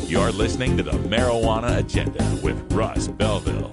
You're listening to the Marijuana Agenda with Russ Belville.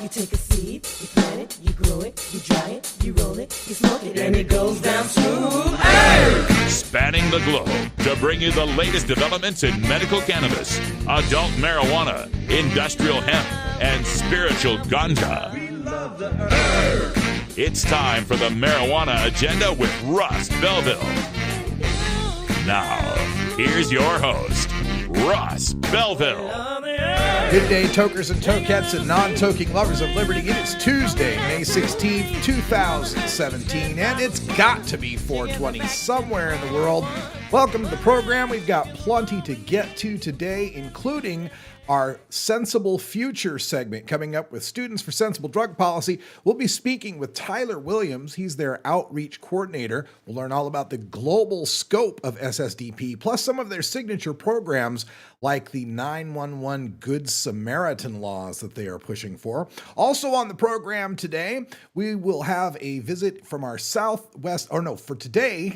You take a seed, you plant it, you grow it, you dry it, you roll it, you smoke it, and it goes down smooth. Hey! Spanning the globe to bring you the latest developments in medical cannabis, adult marijuana, industrial hemp, and spiritual ganja. It's time for the Marijuana Agenda with Russ Belville. Now, here's your host, Russ Belville. Good day, tokers and tokettes and non-toking lovers of liberty. It is Tuesday, May 16th, 2017, and it's got to be 420 somewhere in the world. Welcome to the program. We've got plenty to get to today, including our Sensible Future segment coming up with Students for Sensible Drug Policy. We'll be speaking with Tyler Williams. He's their outreach coordinator. We'll learn all about the global scope of SSDP, plus some of their signature programs like the 911 Good Samaritan laws that they are pushing for. Also on the program today, we will have a visit from our for today,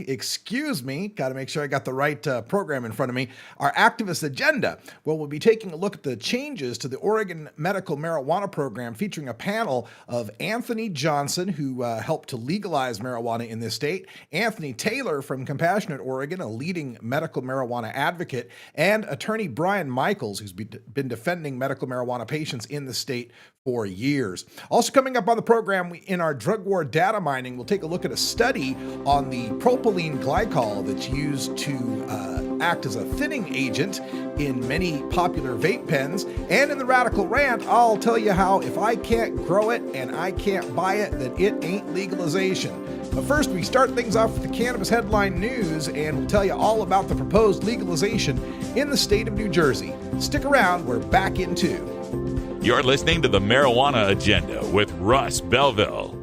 got to make sure I got the right program in front of me, our activist agenda. Well, we'll be taking a look at the changes to the Oregon medical marijuana program, featuring a panel of Anthony Johnson, who helped to legalize marijuana in this state, Anthony Taylor from Compassionate Oregon, a leading medical marijuana advocate, and attorney Brian Michaels, who's been defending medical marijuana patients in the state for years. Also coming up on the program, in our drug war data mining, we'll take a look at a study on the propylene glycol that's used to act as a thinning agent in many popular vape pens. And in the Radical Rant, I'll tell you how if I can't grow it and I can't buy it, then it ain't legalization. But first, we start things off with the cannabis headline news, and we'll tell you all about the proposed legalization in the state of New Jersey. Stick around, we're back in 2. You're listening to the Marijuana Agenda with Russ Belville.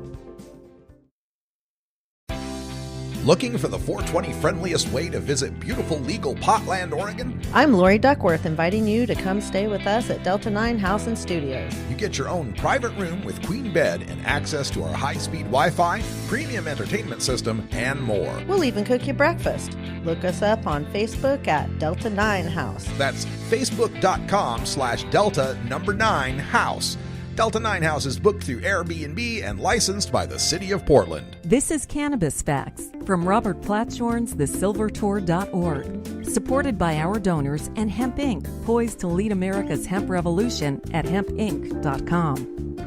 Looking for the 420 friendliest way to visit beautiful legal Potland, Oregon? I'm Lori Duckworth, inviting you to come stay with us at Delta 9 House and Studios. You get your own private room with queen bed and access to our high-speed Wi-Fi, premium entertainment system, and more. We'll even cook you breakfast. Look us up on Facebook at Delta 9 House. That's facebook.com/Delta9House. Delta 9 House is booked through Airbnb and licensed by the City of Portland. This is Cannabis Facts from Robert Platshorn's thesilvertour.org. Supported by our donors and Hemp Inc., poised to lead America's hemp revolution at hempinc.com.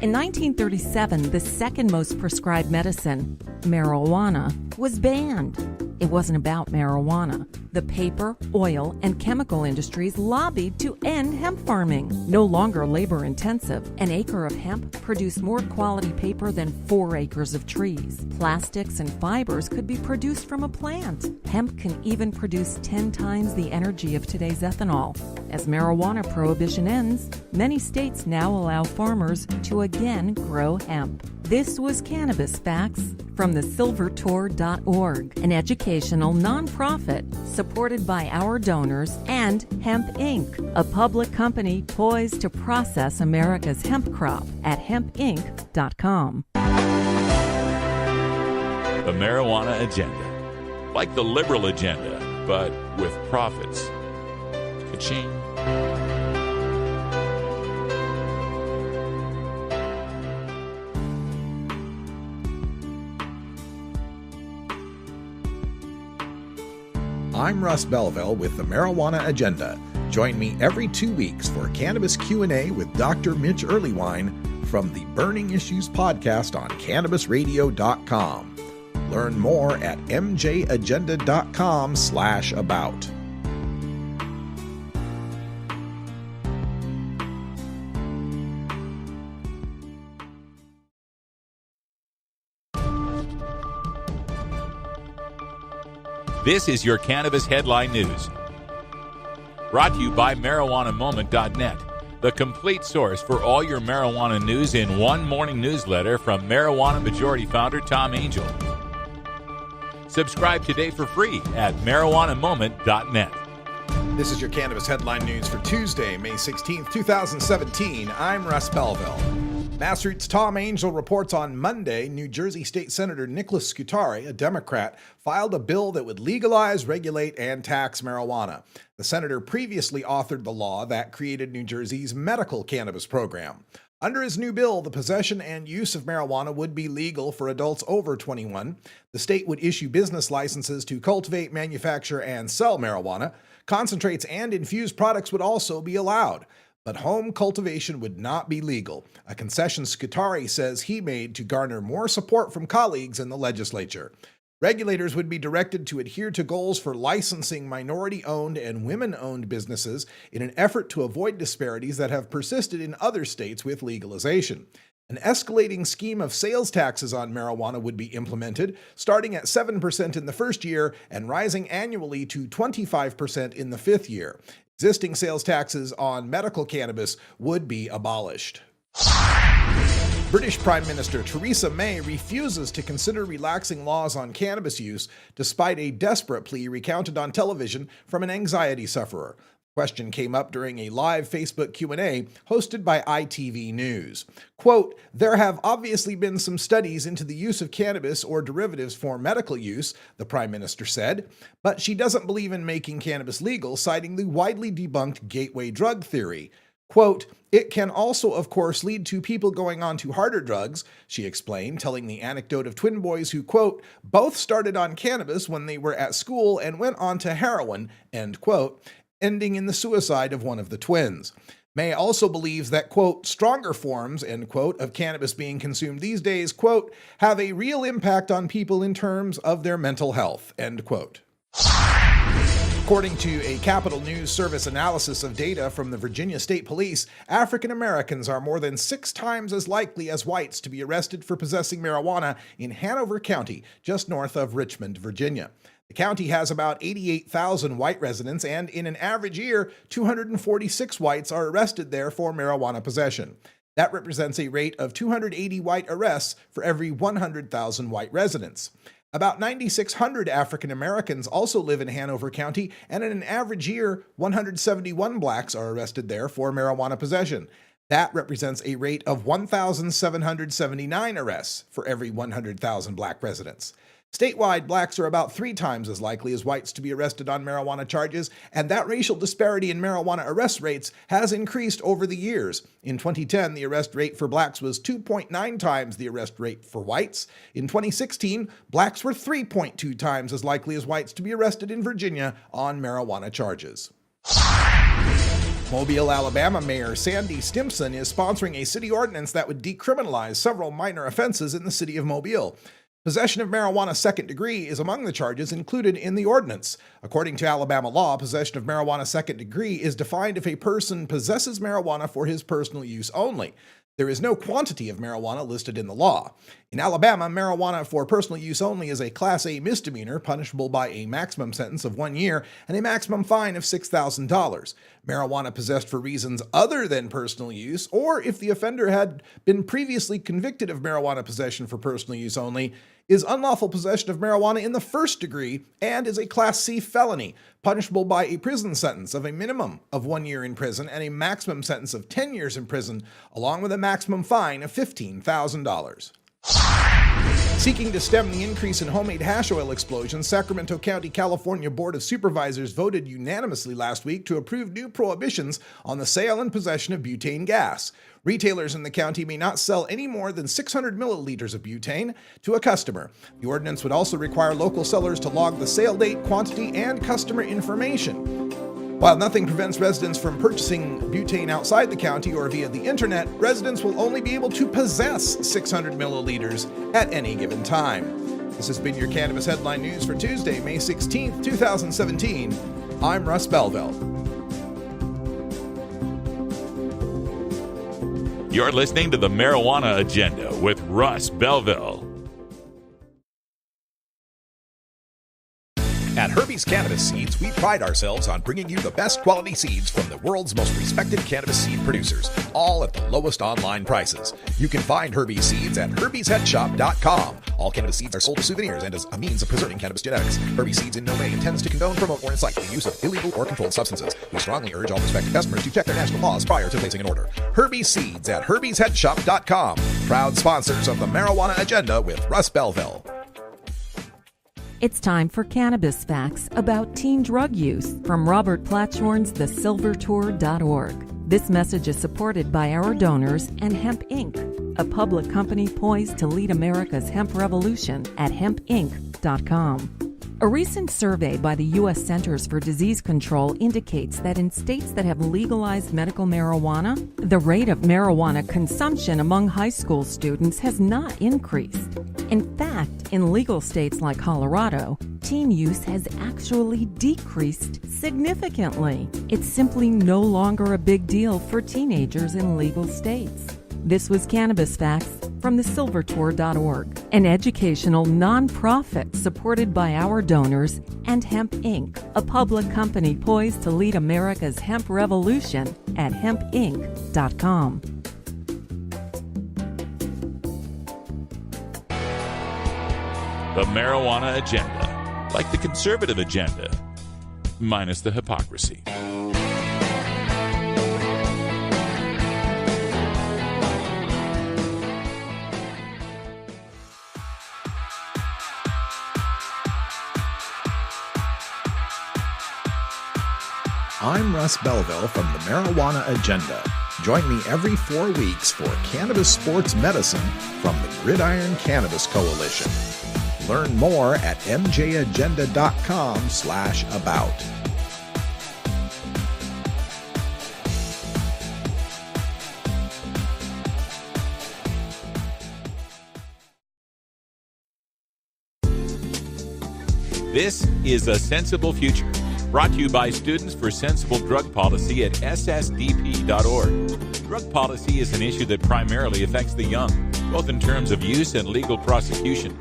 In 1937, the second most prescribed medicine, marijuana, was banned. It wasn't about marijuana. The paper, oil, and chemical industries lobbied to end hemp farming. No longer labor intensive, an acre of hemp produced more quality paper than 4 acres of trees. Plastics and fibers could be produced from a plant. Hemp can even produce 10 times the energy of today's ethanol. As marijuana prohibition ends, many states now allow farmers to again grow hemp. This was Cannabis Facts from the silvertour.org, an educational nonprofit supported by our donors and Hemp Inc., a public company poised to process America's hemp crop at hempinc.com. The marijuana agenda. Like the liberal agenda, but with profits. Ka-ching. I'm Russ Belville with the Marijuana Agenda. Join me every 2 weeks for Cannabis Q&A with Dr. Mitch Earleywine from the Burning Issues podcast on CannabisRadio.com. Learn more at mjagenda.com/about. This is your Cannabis Headline News. Brought to you by MarijuanaMoment.net, the complete source for all your marijuana news in one morning newsletter from Marijuana Majority Founder Tom Angel. Subscribe today for free at MarijuanaMoment.net. This is your Cannabis Headline News for Tuesday, May 16th, 2017. I'm Russ Belville. Massroots' Tom Angel reports on Monday, New Jersey State Senator Nicholas Scutari, a Democrat, filed a bill that would legalize, regulate, and tax marijuana. The senator previously authored the law that created New Jersey's medical cannabis program. Under his new bill, the possession and use of marijuana would be legal for adults over 21. The state would issue business licenses to cultivate, manufacture, and sell marijuana. Concentrates and infused products would also be allowed. But home cultivation would not be legal, a concession Scutari says he made to garner more support from colleagues in the legislature. Regulators would be directed to adhere to goals for licensing minority-owned and women-owned businesses in an effort to avoid disparities that have persisted in other states with legalization. An escalating scheme of sales taxes on marijuana would be implemented, starting at 7% in the first year and rising annually to 25% in the fifth year. Existing sales taxes on medical cannabis would be abolished. British Prime Minister Theresa May refuses to consider relaxing laws on cannabis use despite a desperate plea recounted on television from an anxiety sufferer. The question came up during a live Facebook Q&A hosted by ITV News. Quote, "There have obviously been some studies into the use of cannabis or derivatives for medical use," the Prime Minister said, but she doesn't believe in making cannabis legal, citing the widely debunked gateway drug theory. Quote, "It can also, of course, lead to people going on to harder drugs," she explained, telling the anecdote of twin boys who, quote, "both started on cannabis when they were at school and went on to heroin," end quote, ending in the suicide of one of the twins. May also believes that, quote, "stronger forms," end quote, of cannabis being consumed these days, quote, "have a real impact on people in terms of their mental health," end quote. According to a Capital News Service analysis of data from the Virginia State Police, African Americans are more than 6 times as likely as whites to be arrested for possessing marijuana in Hanover County, just north of Richmond, Virginia. The county has about 88,000 white residents, and in an average year, 246 whites are arrested there for marijuana possession. That represents a rate of 280 white arrests for every 100,000 white residents. About 9,600 African Americans also live in Hanover County, and in an average year, 171 blacks are arrested there for marijuana possession. That represents a rate of 1,779 arrests for every 100,000 black residents. Statewide, blacks are about 3 times as likely as whites to be arrested on marijuana charges, and that racial disparity in marijuana arrest rates has increased over the years. In 2010, the arrest rate for blacks was 2.9 times the arrest rate for whites. In 2016, blacks were 3.2 times as likely as whites to be arrested in Virginia on marijuana charges. Mobile, Alabama Mayor Sandy Stimpson is sponsoring a city ordinance that would decriminalize several minor offenses in the city of Mobile. Possession of marijuana second degree is among the charges included in the ordinance. According to Alabama law, possession of marijuana second degree is defined if a person possesses marijuana for his personal use only. There is no quantity of marijuana listed in the law. In Alabama, marijuana for personal use only is a Class A misdemeanor, punishable by a maximum sentence of 1 year and a maximum fine of $6,000. Marijuana possessed for reasons other than personal use, or if the offender had been previously convicted of marijuana possession for personal use only, is unlawful possession of marijuana in the first degree and is a Class C felony, punishable by a prison sentence of a minimum of 1 year in prison and a maximum sentence of 10 years in prison, along with a maximum fine of $15,000. Seeking to stem the increase in homemade hash oil explosions, Sacramento County, California Board of Supervisors voted unanimously last week to approve new prohibitions on the sale and possession of butane gas. Retailers in the county may not sell any more than 600 milliliters of butane to a customer. The ordinance would also require local sellers to log the sale date, quantity, and customer information. While nothing prevents residents from purchasing butane outside the county or via the internet, residents will only be able to possess 600 milliliters at any given time. This has been your Cannabis Headline News for Tuesday, May 16th, 2017. I'm Russ Belville. You're listening to the Marijuana Agenda with Russ Belville. At Herbie's Cannabis Seeds, we pride ourselves on bringing you the best quality seeds from the world's most respected cannabis seed producers, all at the lowest online prices. You can find Herbie's Seeds at herbiesheadshop.com. All cannabis seeds are sold as souvenirs and as a means of preserving cannabis genetics. Herbie's Seeds in no way intends to condone, promote, or incite the use of illegal or controlled substances. We strongly urge all prospective customers to check their national laws prior to placing an order. Herbie's Seeds at herbiesheadshop.com. Proud sponsors of the Marijuana Agenda with Russ Belville. It's time for Cannabis Facts about teen drug use from Robert Platshorn's thesilvertour.org. This message is supported by our donors and Hemp Inc., a public company poised to lead America's hemp revolution at hempinc.com. A recent survey by the U.S. Centers for Disease Control indicates that in states that have legalized medical marijuana, the rate of marijuana consumption among high school students has not increased. In fact, in legal states like Colorado, teen use has actually decreased significantly. It's simply no longer a big deal for teenagers in legal states. This was Cannabis Facts from thesilvertour.org, an educational nonprofit supported by our donors and Hemp Inc., a public company poised to lead America's hemp revolution at hempinc.com. The Marijuana Agenda, like the conservative agenda, minus the hypocrisy. I'm Russ Belville from the Marijuana Agenda. Join me every 4 weeks for Cannabis Sports Medicine from the Gridiron Cannabis Coalition. Learn more at mjagenda.com/about. This is A Sensible Future, brought to you by Students for Sensible Drug Policy at ssdp.org. Drug policy is an issue that primarily affects the young, both in terms of use and legal prosecution.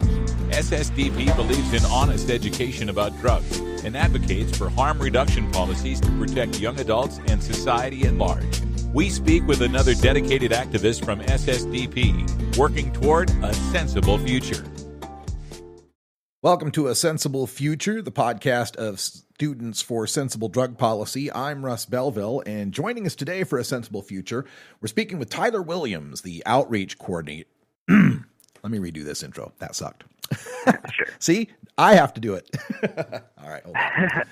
SSDP believes in honest education about drugs and advocates for harm reduction policies to protect young adults and society at large. We speak with another dedicated activist from SSDP, working toward a sensible future. Welcome to A Sensible Future, the podcast of Students for Sensible Drug Policy. I'm Russ Belville, and joining us today for A Sensible Future, we're speaking with Tyler Williams, the outreach coordinator. Let me redo this intro. That sucked. Sure. See, I have to do it. All right, hold on.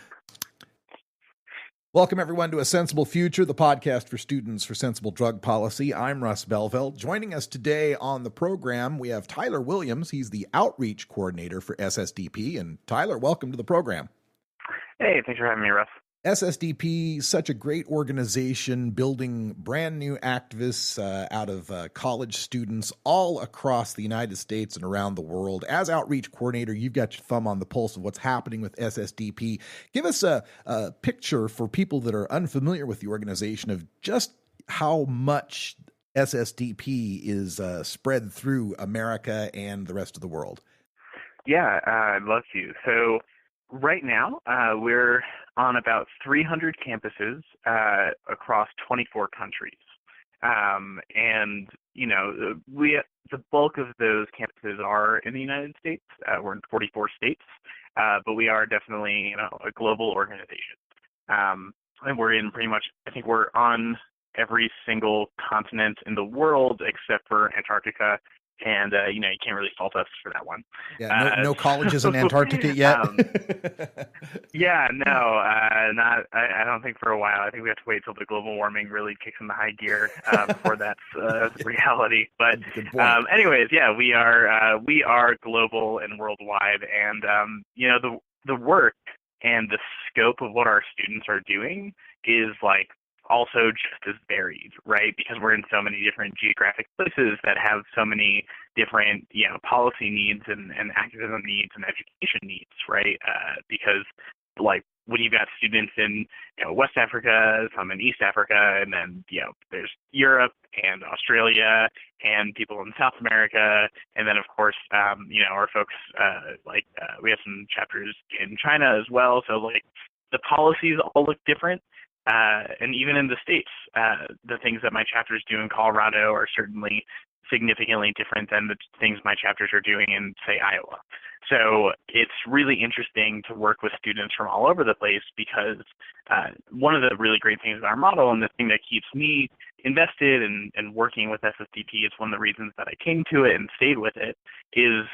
Welcome, everyone, to A Sensible Future, the podcast for Students for Sensible Drug Policy. I'm Russ Belville. Joining us today on the program, we have Tyler Williams. He's the outreach coordinator for SSDP. And Tyler, welcome to the program. Hey, thanks for having me, Russ. SSDP, such a great organization, building brand new activists out of college students all across the United States and around the world. As outreach coordinator, you've got your thumb on the pulse of what's happening with SSDP. Give us a picture for people that are unfamiliar with the organization of just how much SSDP is spread through America and the rest of the world. Yeah, I'd love to. So right now, we're on about 300 campuses across 24 countries. And, you know, the bulk of those campuses are in the United States. We're in 44 states, but we are definitely, you know, a global organization. And we're in pretty much, I think we're on every single continent in the world except for Antarctica. And, you know, you can't really fault us for that one. Yeah, no colleges in Antarctica yet? Yeah, no, not. I don't think for a while. I think we have to wait till the global warming really kicks in the high gear before that's reality. But anyways, yeah, we are global and worldwide. And, you know, the work and the scope of what our students are doing is like also just as varied, right? Because we're in so many different geographic places that have so many different, you know, policy needs and activism needs and education needs, right? Because like when you've got students in, you know, West Africa, some in East Africa, and then, you know, there's Europe and Australia and people in South America. And then of course, you know, our folks, we have some chapters in China as well. So like the policies all look different. And even in the States, the things that my chapters do in Colorado are certainly significantly different than the things my chapters are doing in, say, Iowa. So it's really interesting to work with students from all over the place because one of the really great things about our model and the thing that keeps me invested and working with SSDP, it's one of the reasons that I came to it and stayed with it, is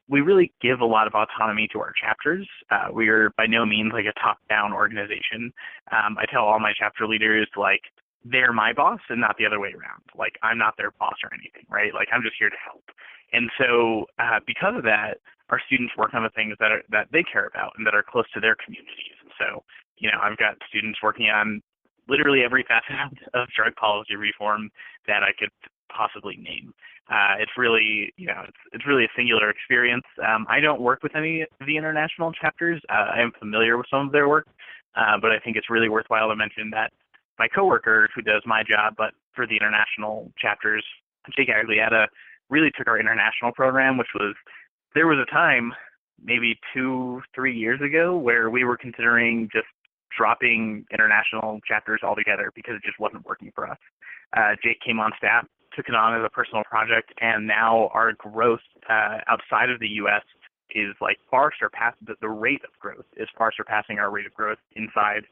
we really give a lot of autonomy to our chapters. We are by no means like a top-down organization. I tell all my chapter leaders, like, they're my boss and not the other way around. Like, I'm not their boss or anything, right? Like, I'm just here to help. And so because of that, our students work on the things that they care about and that are close to their communities. And so, you know, I've got students working on literally every facet of drug policy reform that I could possibly name. It's really, you know, it's really a singular experience. I don't work with any of the international chapters. I am familiar with some of their work, but I think it's really worthwhile to mention that my coworker who does my job, but for the international chapters, Jake Agliata, really took our international program, there was a time, maybe 2-3 years ago, where we were considering just dropping international chapters altogether because it just wasn't working for us. Jake came on staff, took it on as a personal project, and now our growth outside of the U.S. is like far surpassing, the rate of growth is far surpassing our rate of growth inside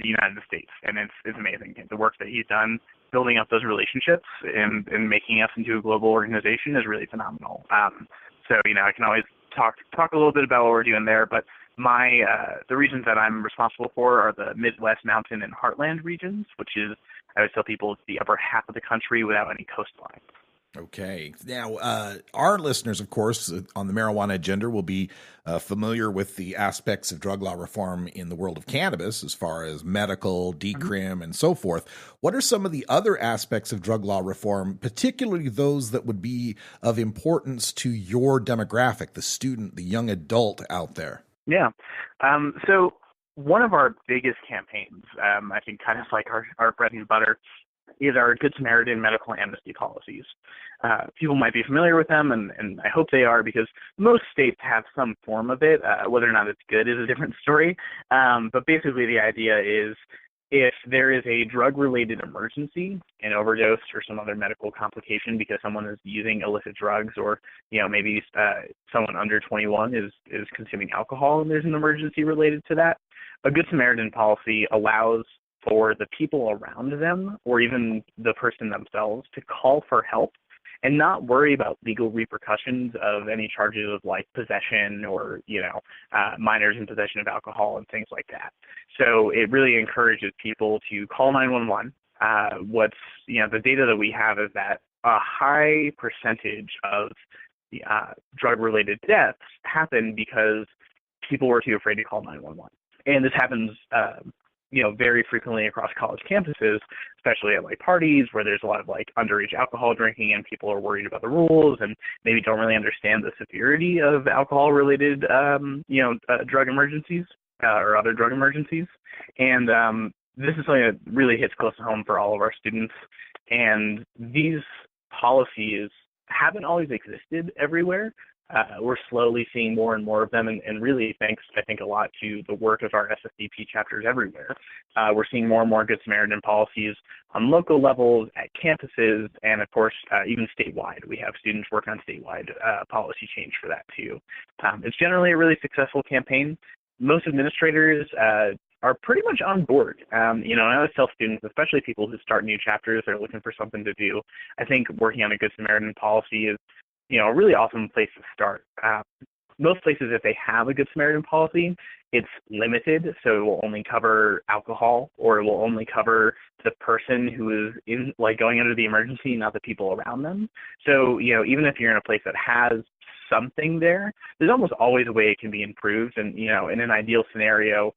the United States. And it's amazing. The work that he's done building up those relationships and making us into a global organization is really phenomenal. So, you know, I can always talk a little bit about what we're doing there, but the regions that I'm responsible for are the Midwest, Mountain, and Heartland regions, which is, I would tell people, it's the upper half of the country without any coastline. Okay. Now, our listeners, of course, on the marijuana agenda will be familiar with the aspects of drug law reform in the world of cannabis as far as medical, decrim, and so forth. What are some of the other aspects of drug law reform, particularly those that would be of importance to your demographic, the student, the young adult out there? Yeah. So one of our biggest campaigns, I think kind of like our bread and butter, is our Good Samaritan medical amnesty policies. People might be familiar with them, and I hope they are, because most states have some form of it. Whether or not it's good is a different story. But basically the idea is if there is a drug-related emergency, an overdose or some other medical complication because someone is using illicit drugs, or, you know, maybe someone under 21 is consuming alcohol and there's an emergency related to that, a Good Samaritan policy allows for the people around them or even the person themselves to call for help and not worry about legal repercussions of any charges of like possession or, you know, minors in possession of alcohol and things like that. So it really encourages people to call 911. The data that we have is that a high percentage of the drug-related deaths happen because people were too afraid to call 911. And this happens very frequently across college campuses, especially at like parties where there's a lot of like underage alcohol drinking and people are worried about the rules and maybe don't really understand the severity of alcohol-related, drug emergencies or other drug emergencies. And this is something that really hits close to home for all of our students. And these policies haven't always existed everywhere. We're slowly seeing more and more of them, and really thanks, I think, a lot to the work of our SSDP chapters everywhere. We're seeing more and more Good Samaritan policies on local levels, at campuses, and of course, even statewide. We have students work on statewide policy change for that too. It's generally a really successful campaign. Most administrators are pretty much on board. And I always tell students, especially people who start new chapters, they're looking for something to do. I think working on a Good Samaritan policy is a really awesome place to start. Most places, if they have a Good Samaritan policy, it's limited, so it will only cover alcohol, or it will only cover the person who is going under the emergency, not the people around them. So, even if you're in a place that has something there, there's almost always a way it can be improved. And, in an ideal scenario,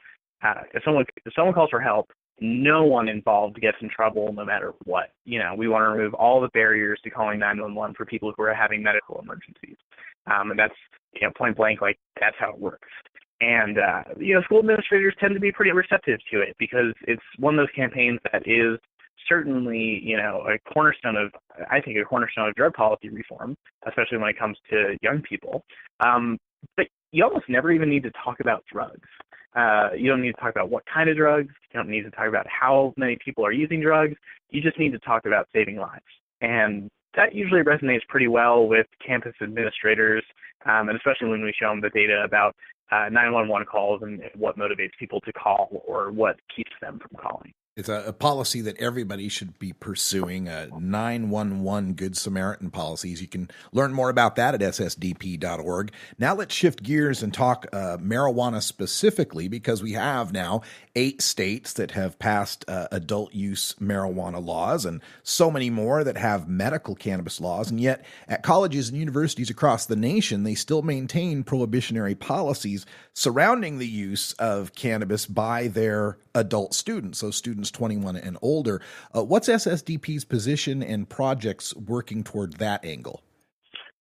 if someone calls for help, no one involved gets in trouble no matter what. We want to remove all the barriers to calling 911 for people who are having medical emergencies. And that's, point blank, that's how it works. And, school administrators tend to be pretty receptive to it because it's one of those campaigns that is certainly, a cornerstone of drug policy reform, especially when it comes to young people. But you almost never even need to talk about drugs. You don't need to talk about what kind of drugs. You don't need to talk about how many people are using drugs. You just need to talk about saving lives. And that usually resonates pretty well with campus administrators, and especially when we show them the data about 911 calls and what motivates people to call or what keeps them from calling. It's a policy that everybody should be pursuing, 911 Good Samaritan policies. You can learn more about that at ssdp.org. Now let's shift gears and talk marijuana specifically, because we have now 8 states that have passed adult use marijuana laws and so many more that have medical cannabis laws. And yet at colleges and universities across the nation, they still maintain prohibitionary policies surrounding the use of cannabis by their adult students, so students 21 and older. What's SSDP's position and projects working toward that angle?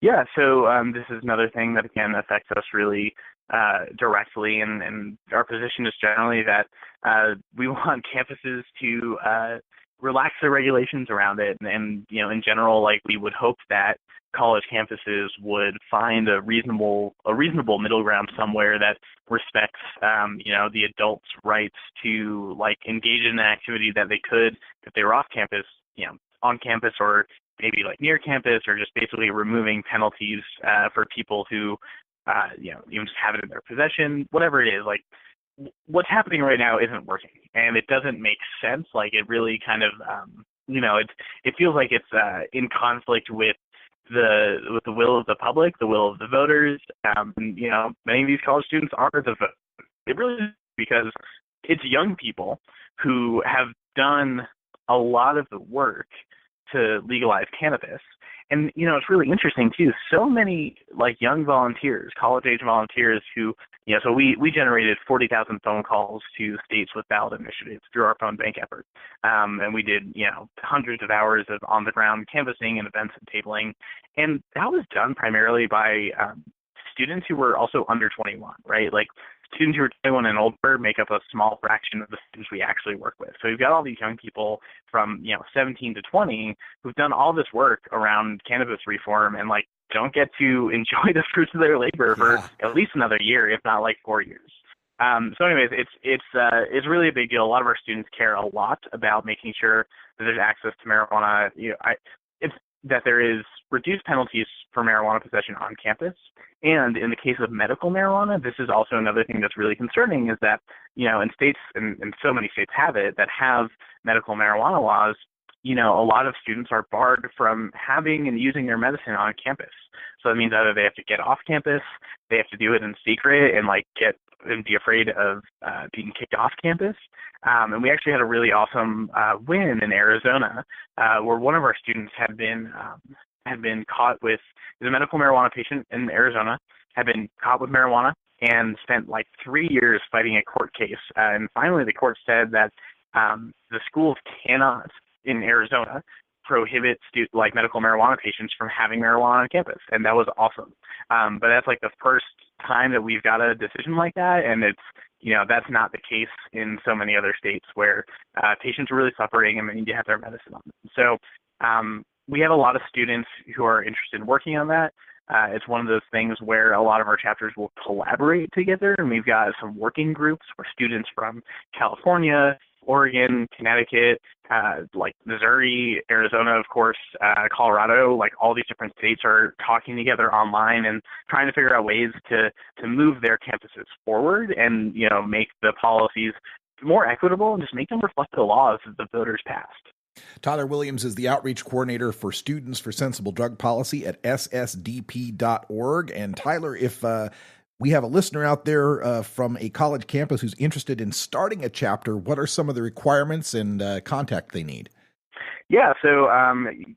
Yeah, so this is another thing that, again, affects us really directly, and our position is generally that we want campuses to relax the regulations around it, and in general, we would hope that college campuses would find a reasonable middle ground somewhere that respects the adults' rights to engage in an activity that they could if they were off campus, on campus, or maybe near campus, or just basically removing penalties for people who even just have it in their possession, whatever it is. What's happening right now isn't working, and it doesn't make sense. It really kind of it feels like it's in conflict with the will of the public, the will of the voters. Many of these college students are the vote. It really is, because it's young people who have done a lot of the work to legalize cannabis. And, it's really interesting, too. So many, young volunteers, college-age volunteers who, so we generated 40,000 phone calls to states with ballot initiatives through our phone bank effort. And we did, hundreds of hours of on-the-ground canvassing and events and tabling. And that was done primarily by students who were also under 21, right? Students who are 21 and older make up a small fraction of the students we actually work with. So we've got all these young people from 17 to 20 who've done all this work around cannabis reform and don't get to enjoy the fruits of their labor for at least another year, if not 4 years. So anyways, it's really a big deal. A lot of our students care a lot about making sure that there's access to marijuana. That there is reduced penalties for marijuana possession on campus. And in the case of medical marijuana, this is also another thing that's really concerning, is that, in states, and so many states have it, that have medical marijuana laws, a lot of students are barred from having and using their medicine on campus. So that means either they have to get off campus, they have to do it in secret and be afraid of being kicked off campus. And we actually had a really awesome win in Arizona, where one of our students had been caught with, is a medical marijuana patient in Arizona, had been caught with marijuana, and spent like 3 years fighting a court case. And finally, the court said that the schools cannot, in Arizona, prohibit medical marijuana patients from having marijuana on campus, and that was awesome. But that's like the first time that we've got a decision like that, and it's, that's not the case in so many other states where patients are really suffering and they need to have their medicine on them. So we have a lot of students who are interested in working on that. It's one of those things where a lot of our chapters will collaborate together, and we've got some working groups where students from California, Oregon, Connecticut, like Missouri, Arizona, of course, Colorado, like all these different states are talking together online and trying to figure out ways to move their campuses forward and, make the policies more equitable and just make them reflect the laws that the voters passed. Tyler Williams is the outreach coordinator for Students for Sensible Drug Policy at ssdp.org. And Tyler, if we have a listener out there from a college campus who's interested in starting a chapter, what are some of the requirements and contact they need? Yeah, so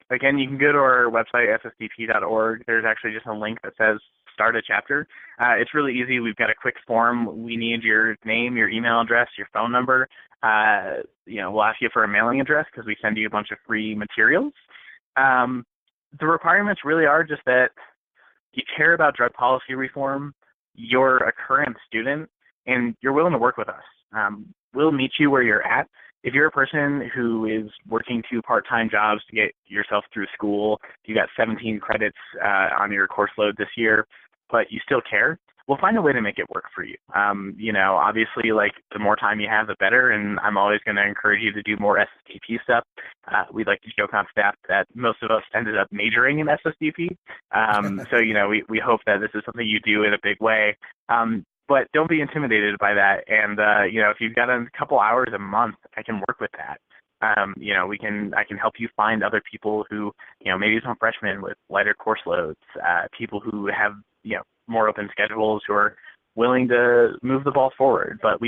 again, you can go to our website, ssdp.org. There's actually just a link that says start a chapter. It's really easy. We've got a quick form. We need your name, your email address, your phone number. We'll ask you for a mailing address because we send you a bunch of free materials. The requirements really are just that you care about drug policy reform, you're a current student, and you're willing to work with us. We'll meet you where you're at. If you're a person who is working 2 part-time jobs to get yourself through school, you got 17 credits on your course load this year, but you still care, we'll find a way to make it work for you. Obviously, like, the more time you have, the better, and I'm always going to encourage you to do more SSDP stuff. We'd like to joke on staff that most of us ended up majoring in SSDP. So, we hope that this is something you do in a big way. But don't be intimidated by that. And, if you've got a couple hours a month, I can work with that. I can help you find other people who, maybe some freshmen with lighter course loads, people who have, more open schedules, who are willing to move the ball forward. But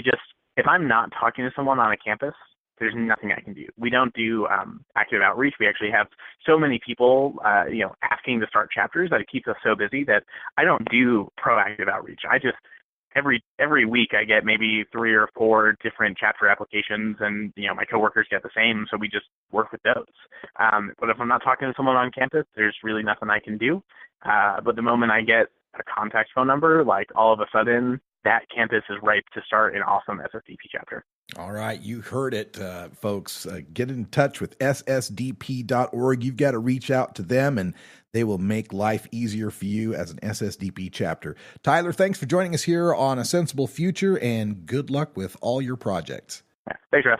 if I'm not talking to someone on a campus, there's nothing I can do. We don't do active outreach. We actually have so many people, asking to start chapters that it keeps us so busy that I don't do proactive outreach. I just, every week I get maybe 3 or 4 different chapter applications, and my coworkers get the same, so we just work with those. But if I'm not talking to someone on campus, there's really nothing I can do. But the moment I get a contact phone number, like, all of a sudden that campus is ripe to start an awesome SSDP chapter. All right, you heard it, folks. Get in touch with ssdp.org. You've got to reach out to them, and they will make life easier for you as an SSDP chapter. Tyler, thanks for joining us here on A Sensible Future, and good luck with all your projects. Yeah, thanks, Russ.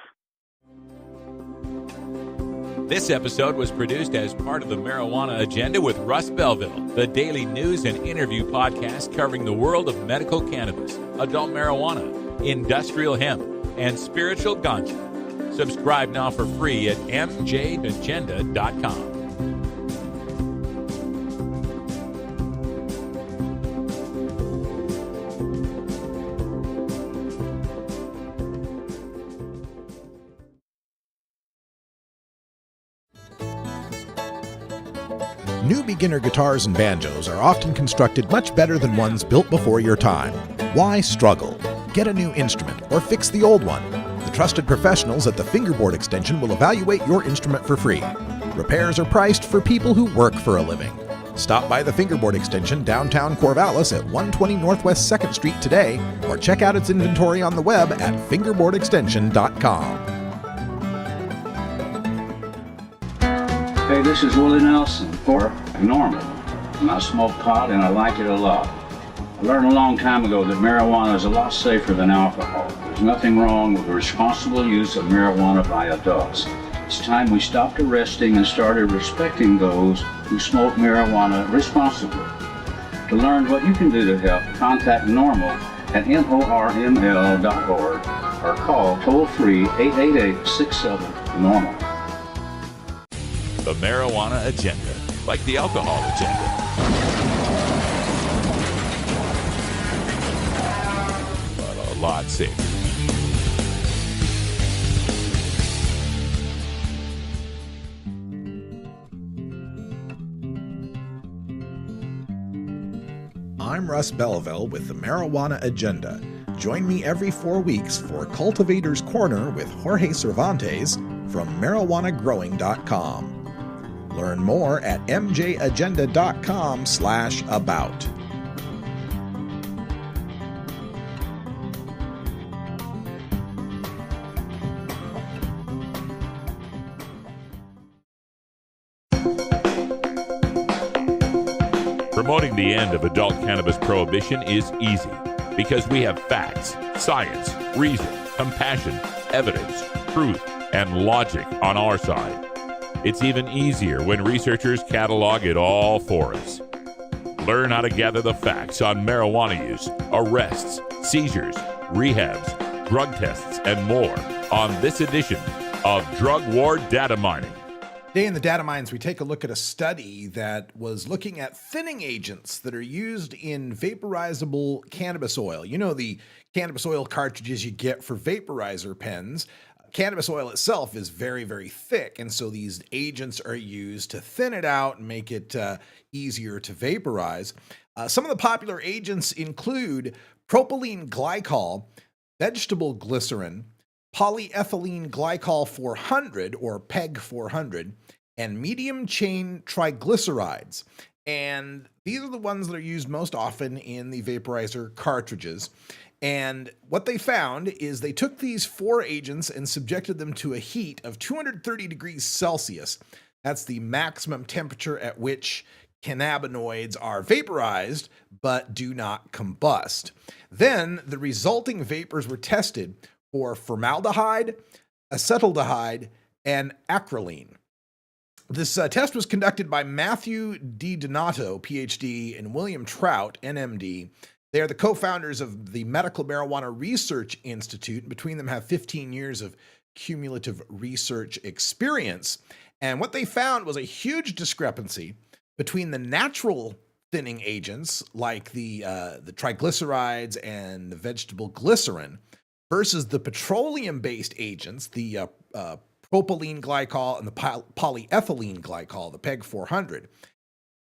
This episode was produced as part of the Marijuana Agenda with Russ Belville, the daily news and interview podcast covering the world of medical cannabis, adult marijuana, industrial hemp, and spiritual ganja. Subscribe now for free at mjagenda.com. New beginner guitars and banjos are often constructed much better than ones built before your time. Why struggle? Get a new instrument or fix the old one. The trusted professionals at the Fingerboard Extension will evaluate your instrument for free. Repairs are priced for people who work for a living. Stop by the Fingerboard Extension downtown Corvallis at 120 Northwest 2nd Street today, or check out its inventory on the web at fingerboardextension.com. Hey, this is Willie Nelson for NORML. And I smoke pot and I like it a lot. I learned a long time ago that marijuana is a lot safer than alcohol. There's nothing wrong with the responsible use of marijuana by adults. It's time we stopped arresting and started respecting those who smoke marijuana responsibly. To learn what you can do to help, contact NORML at norml.org or call toll-free 888-67-NORML. The Marijuana Agenda, like the alcohol agenda. But a lot safer. I'm Russ Belleville with the Marijuana Agenda. Join me every 4 weeks for Cultivator's Corner with Jorge Cervantes from marijuanagrowing.com. Learn more at mjagenda.com/about. Promoting the end of adult cannabis prohibition is easy because we have facts, science, reason, compassion, evidence, truth, and logic on our side. It's even easier when researchers catalog it all for us. Learn how to gather the facts on marijuana use, arrests, seizures, rehabs, drug tests, and more on this edition of Drug War Data Mining. Today in the Data Mines, we take a look at a study that was looking at thinning agents that are used in vaporizable cannabis oil. You know, the cannabis oil cartridges you get for vaporizer pens. Cannabis oil itself is very, very thick, and so these agents are used to thin it out and make it easier to vaporize. Some of the popular agents include propylene glycol, vegetable glycerin, polyethylene glycol 400 or PEG 400, and medium chain triglycerides. And these are the ones that are used most often in the vaporizer cartridges. And what they found is they took these 4 agents and subjected them to a heat of 230 degrees Celsius. That's the maximum temperature at which cannabinoids are vaporized but do not combust. Then the resulting vapors were tested for formaldehyde, acetaldehyde, and acrolein. This test was conducted by Matthew DiDonato, PhD, and William Trout, NMD. They are the co-founders of the Medical Marijuana Research Institute. Between them have 15 years of cumulative research experience. And what they found was a huge discrepancy between the natural thinning agents like the triglycerides and the vegetable glycerin versus the petroleum-based agents, the propylene glycol and the polyethylene glycol, the PEG 400.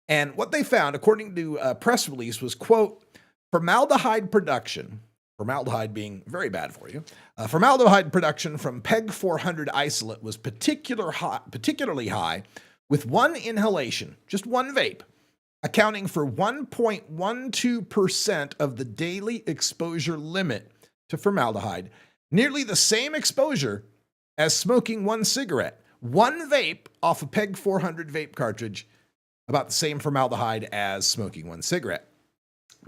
And what they found, according to a press release, was, quote, formaldehyde production, formaldehyde being very bad for you, formaldehyde production from PEG 400 isolate was particularly high, with one inhalation, just one vape, accounting for 1.12% of the daily exposure limit to formaldehyde, nearly the same exposure as smoking one cigarette. One vape off a PEG 400 vape cartridge, about the same formaldehyde as smoking one cigarette.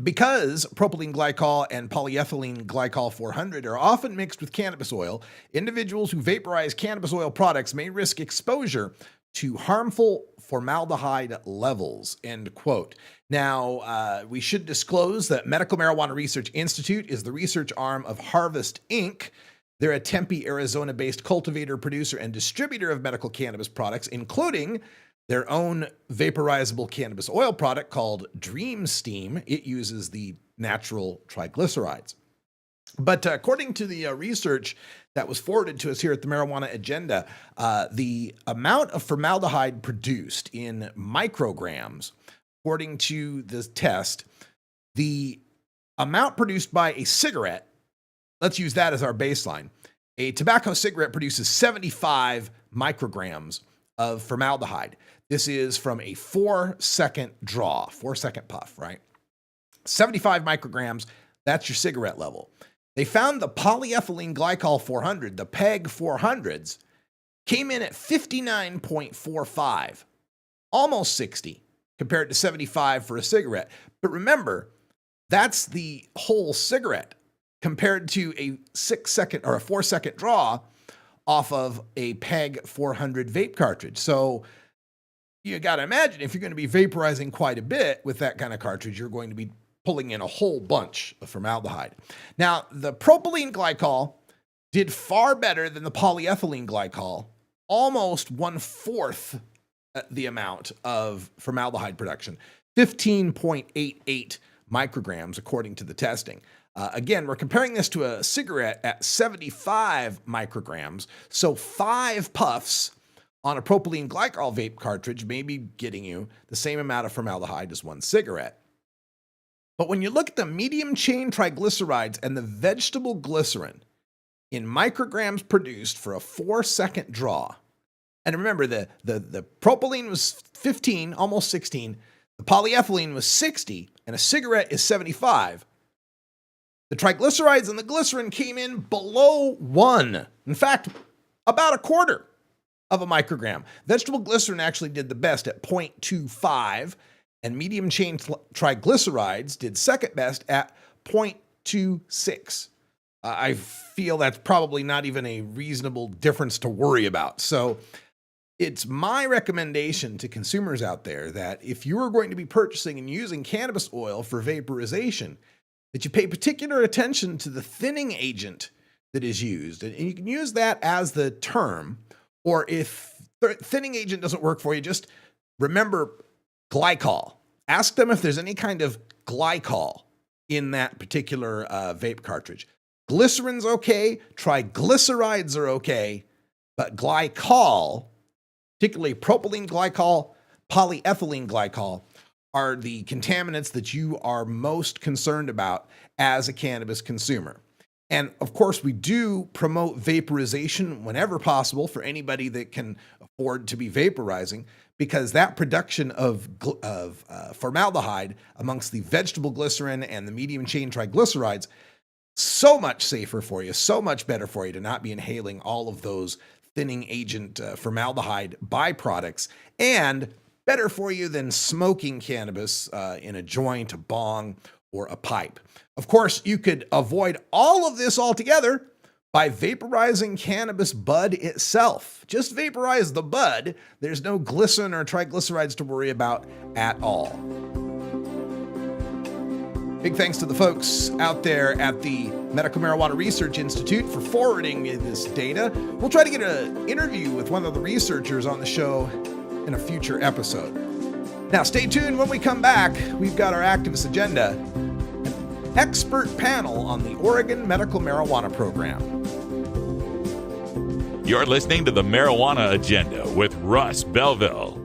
Because propylene glycol and polyethylene glycol 400 are often mixed with cannabis oil, individuals who vaporize cannabis oil products may risk exposure to harmful formaldehyde levels, end quote. Now, we should disclose that Medical Marijuana Research Institute is the research arm of Harvest Inc. They're a Tempe, Arizona-based cultivator, producer, and distributor of medical cannabis products, including their own vaporizable cannabis oil product called Dream Steam. It uses the natural triglycerides. But according to the research that was forwarded to us here at the Marijuana Agenda, the amount of formaldehyde produced in micrograms, according to the test, the amount produced by a cigarette, let's use that as our baseline. A tobacco cigarette produces 75 micrograms of formaldehyde. This is from a 4-second draw, 4-second puff, right? 75 micrograms, that's your cigarette level. They found the polyethylene glycol 400, the PEG 400s, came in at 59.45, almost 60, compared to 75 for a cigarette. But remember, that's the whole cigarette compared to a 6-second or a 4-second draw off of a PEG 400 vape cartridge. So you got to imagine if you're going to be vaporizing quite a bit with that kind of cartridge, you're going to be pulling in a whole bunch of formaldehyde. Now, the propylene glycol did far better than the polyethylene glycol, almost 1/4 the amount of formaldehyde production, 15.88 micrograms, according to the testing. Again, we're comparing this to a cigarette at 75 micrograms, so 5 puffs on a propylene glycol vape cartridge may be getting you the same amount of formaldehyde as one cigarette. But when you look at the medium chain triglycerides and the vegetable glycerin in micrograms produced for a 4-second draw, and remember the propylene was 15, almost 16, the polyethylene was 60, and a cigarette is 75. The triglycerides and the glycerin came in below 1. In fact, about a quarter of a microgram. Vegetable glycerin actually did the best at 0.25, and medium chain triglycerides did second best at 0.26. I feel that's probably not even a reasonable difference to worry about. So it's my recommendation to consumers out there that if you are going to be purchasing and using cannabis oil for vaporization, that you pay particular attention to the thinning agent that is used. And you can use that as the term, or if thinning agent doesn't work for you, just remember glycol. Ask them if there's any kind of glycol in that particular vape cartridge. Glycerin's okay, triglycerides are okay, but glycol, particularly propylene glycol, polyethylene glycol, are the contaminants that you are most concerned about as a cannabis consumer. And of course, we do promote vaporization whenever possible for anybody that can afford to be vaporizing, because that production of formaldehyde amongst the vegetable glycerin and the medium chain triglycerides, so much safer for you, so much better for you to not be inhaling all of those thinning agent formaldehyde byproducts, and better for you than smoking cannabis in a joint, a bong, or a pipe. Of course, you could avoid all of this altogether by vaporizing cannabis bud itself. Just vaporize the bud. There's no glycerin or triglycerides to worry about at all. Big thanks to the folks out there at the Medical Marijuana Research Institute for forwarding me this data. We'll try to get an interview with one of the researchers on the show in a future episode. Now, stay tuned. When we come back, we've got our activist agenda, an expert panel on the Oregon Medical Marijuana Program. You're listening to the Marijuana Agenda with Russ Belville.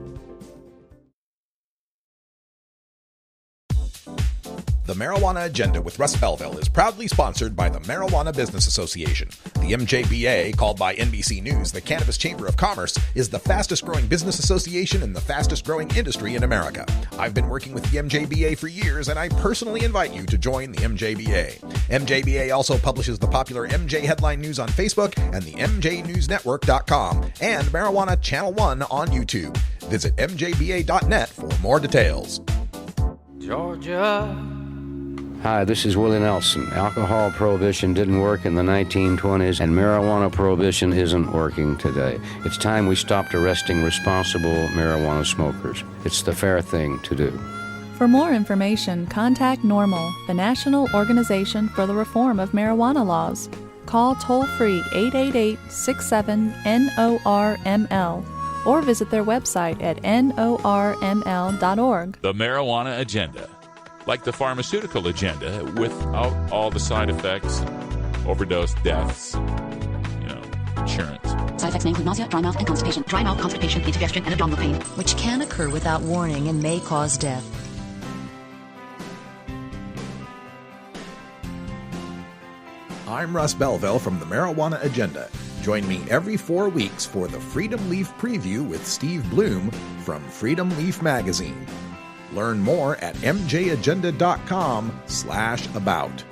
The Marijuana Agenda with Russ Belville is proudly sponsored by the Marijuana Business Association. The MJBA, called by NBC News the Cannabis Chamber of Commerce, is the fastest growing business association and the fastest growing industry in America. I've been working with the MJBA for years, and I personally invite you to join the MJBA. MJBA also publishes the popular MJ Headline News on Facebook and the MJNewsNetwork.com and Marijuana Channel 1 on YouTube. Visit MJBA.net for more details. Georgia. Hi, this is Willie Nelson. Alcohol prohibition didn't work in the 1920s, and marijuana prohibition isn't working today. It's time we stopped arresting responsible marijuana smokers. It's the fair thing to do. For more information, contact NORML, the National Organization for the Reform of Marijuana Laws. Call toll-free 888-67-NORML or visit their website at norml.org. The Marijuana Agenda. Like the pharmaceutical agenda, without all the side effects, overdose deaths, insurance. Side effects may include nausea, dry mouth, and constipation. Dry mouth, constipation, indigestion, and abdominal pain, which can occur without warning and may cause death. I'm Russ Belville from the Marijuana Agenda. Join me every 4 weeks for the Freedom Leaf Preview with Steve Bloom from Freedom Leaf Magazine. Learn more at mjagenda.com/about.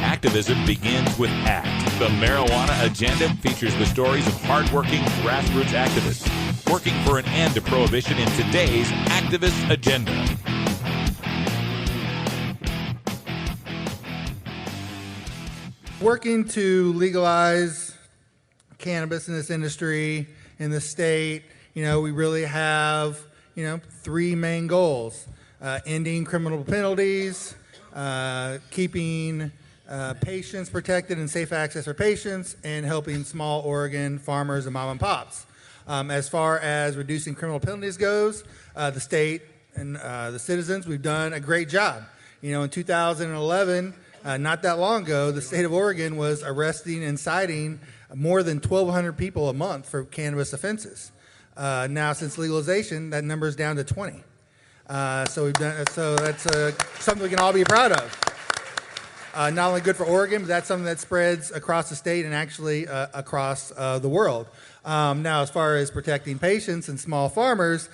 Activism begins with ACT. The Marijuana Agenda features the stories of hardworking grassroots activists working for an end to prohibition in today's activist agenda. Working to legalize cannabis in this industry, in the state, we really have, 3 main goals. Ending criminal penalties, keeping patients protected and safe access for patients, and helping small Oregon farmers and mom and pops. As far as reducing criminal penalties goes, the state and the citizens, we've done a great job. In 2011, not that long ago, the state of Oregon was arresting and citing more than 1,200 people a month for cannabis offenses. Now, since legalization, that number is down to 20. So that's something we can all be proud of. Not only good for Oregon, but that's something that spreads across the state and actually across the world. Now, as far as protecting patients and small farmers,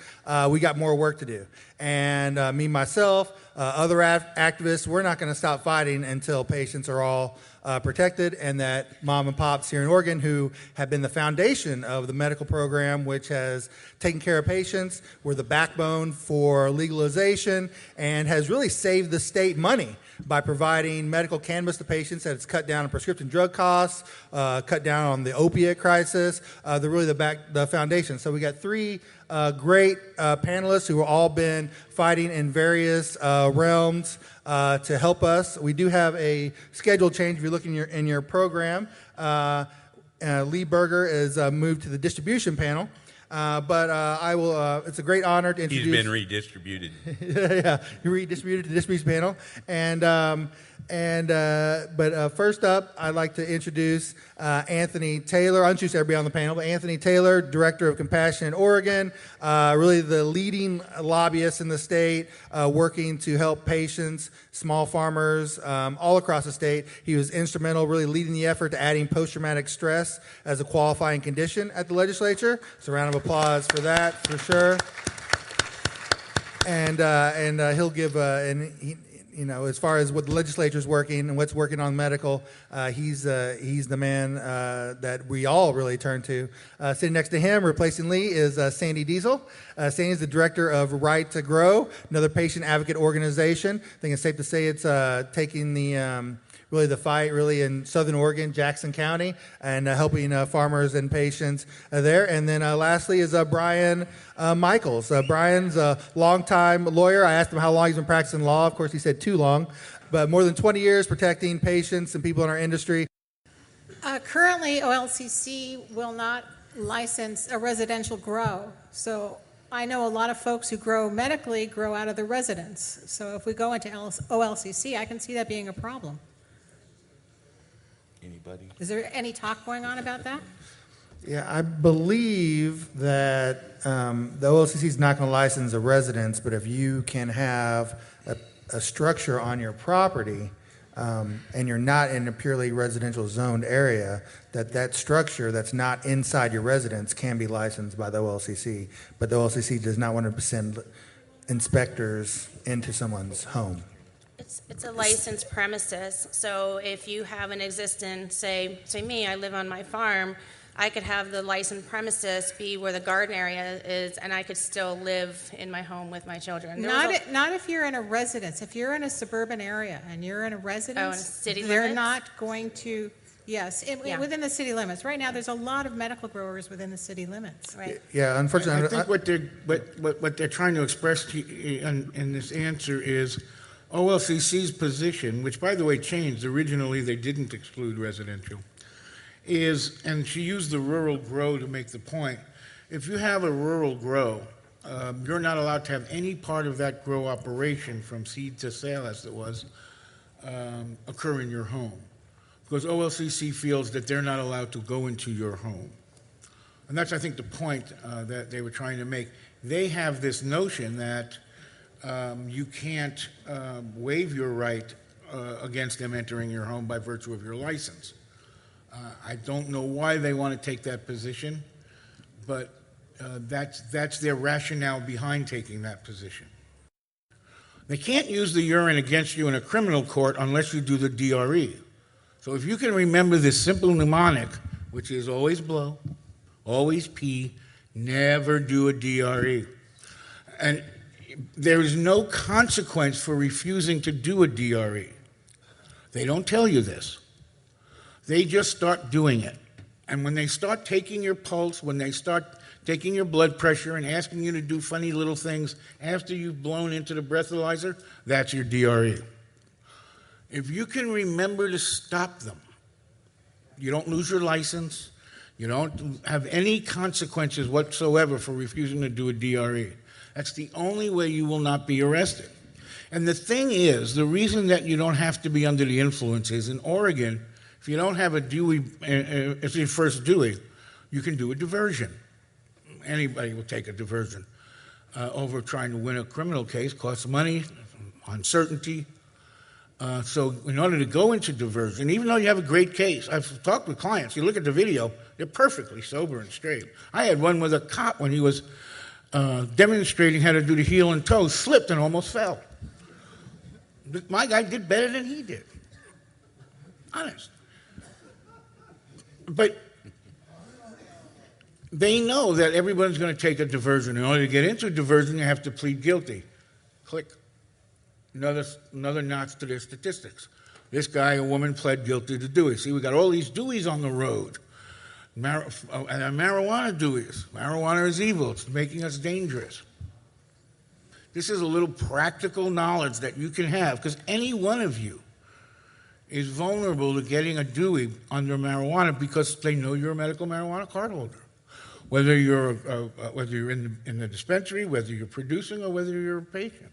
we got more work to do. And me, myself, other activists, we're not going to stop fighting until patients are all protected, and that mom and pops here in Oregon, who have been the foundation of the medical program, which has taken care of patients, were the backbone for legalization, and has really saved the state money by providing medical cannabis to patients. That it's cut down on prescription drug costs, cut down on the opiate crisis. They're really the foundation. So we got three great panelists who have all been fighting in various realms to help us. We do have a schedule change. If you look in your program, Lee Berger is moved to the distribution panel. But I will. It's a great honor to introduce. He's been redistributed. Yeah, redistributed to the distribution panel. But first up, I'd like to introduce Anthony Taylor. I'll introduce everybody on the panel. But Anthony Taylor, Director of Compassion in Oregon, really the leading lobbyist in the state, working to help patients, small farmers, all across the state. He was instrumental, really leading the effort to adding post-traumatic stress as a qualifying condition at the legislature. So a round of applause for that, for sure. And he'll give as far as what the legislature is working and what's working on medical, he's the man that we all really turn to. Sitting next to him, replacing Lee, is Sandy Diesel. Sandy is the director of Right to Grow, another patient advocate organization. I think it's safe to say it's taking the fight in Southern Oregon, Jackson County, and helping farmers and patients there. And then lastly is Brian Michaels. Brian's a longtime lawyer. I asked him how long he's been practicing law. Of course, he said too long, but more than 20 years protecting patients and people in our industry. Currently, OLCC will not license a residential grow. So I know a lot of folks who grow medically grow out of the residence. So if we go into OLCC, I can see that being a problem. Anybody? Is there any talk going on about that? Yeah, I believe that the OLCC is not going to license a residence, but if you can have a structure on your property and you're not in a purely residential zoned area, that structure that's not inside your residence can be licensed by the OLCC, but the OLCC does not want to send inspectors into someone's home. It's a licensed premises, so if you have an existing, say me, I live on my farm, I could have the licensed premises be where the garden area is, and I could still live in my home with my children. Not if you're in a residence. If you're in a suburban area and you're in a residence, in city they're limits? Not going to. Yes, within the city limits. Right now, there's a lot of medical growers within the city limits. Right. Yeah, unfortunately, I think what they're trying to express in this answer is OLCC's position, which by the way changed. Originally, they didn't exclude residential. And she used the rural grow to make the point. If you have a rural grow, you're not allowed to have any part of that grow operation from seed to sale, as it was, occur in your home. Because OLCC feels that they're not allowed to go into your home. And that's, I think, the point that they were trying to make. They have this notion that you can't waive your right against them entering your home by virtue of your license. I don't know why they want to take that position, but that's their rationale behind taking that position. They can't use the urine against you in a criminal court unless you do the DRE. So if you can remember this simple mnemonic, which is always blow, always pee, never do a DRE. And there is no consequence for refusing to do a DRE. They don't tell you this. They just start doing it. And when they start taking your pulse, when they start taking your blood pressure and asking you to do funny little things after you've blown into the breathalyzer, that's your DRE. If you can remember to stop them, you don't lose your license, you don't have any consequences whatsoever for refusing to do a DRE. That's the only way you will not be arrested. And the thing is, the reason that you don't have to be under the influence is in Oregon, if you don't have a Dewey, it's your first Dewey, you can do a diversion. Anybody will take a diversion over trying to win a criminal case. Costs money, uncertainty. So in order to go into diversion, even though you have a great case, I've talked with clients, you look at the video, they're perfectly sober and straight. I had one with a cop when he was demonstrating how to do the heel and toe, slipped and almost fell. My guy did better than he did. Honest. But they know that everyone's going to take a diversion. In order to get into a diversion, you have to plead guilty. Click. Another notch to their statistics. This guy, a woman, pled guilty to Dewey. See, we got all these Deweys on the road. Marijuana Deweys. Marijuana is evil. It's making us dangerous. This is a little practical knowledge that you can have, because any one of you is vulnerable to getting a Dewey under marijuana because they know you're a medical marijuana card holder. Whether you're in the dispensary, whether you're producing, or whether you're a patient.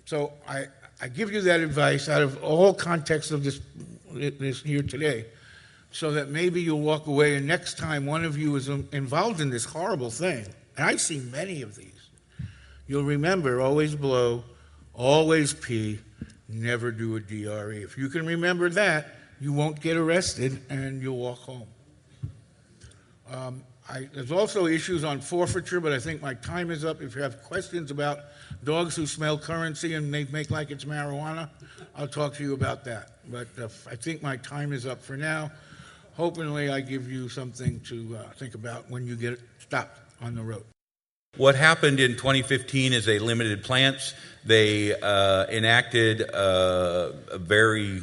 So I give you that advice out of all context of this here today, so that maybe you'll walk away and next time one of you is involved in this horrible thing, and I've seen many of these, you'll remember always blow, always pee, never do a DRE. If you can remember that, you won't get arrested and you'll walk home. There's also issues on forfeiture, but I think my time is up. If you have questions about dogs who smell currency and they make like it's marijuana, I'll talk to you about that. But I think my time is up for now. Hopefully I give you something to think about when you get stopped on the road. What happened in 2015 is they limited plants. They enacted a very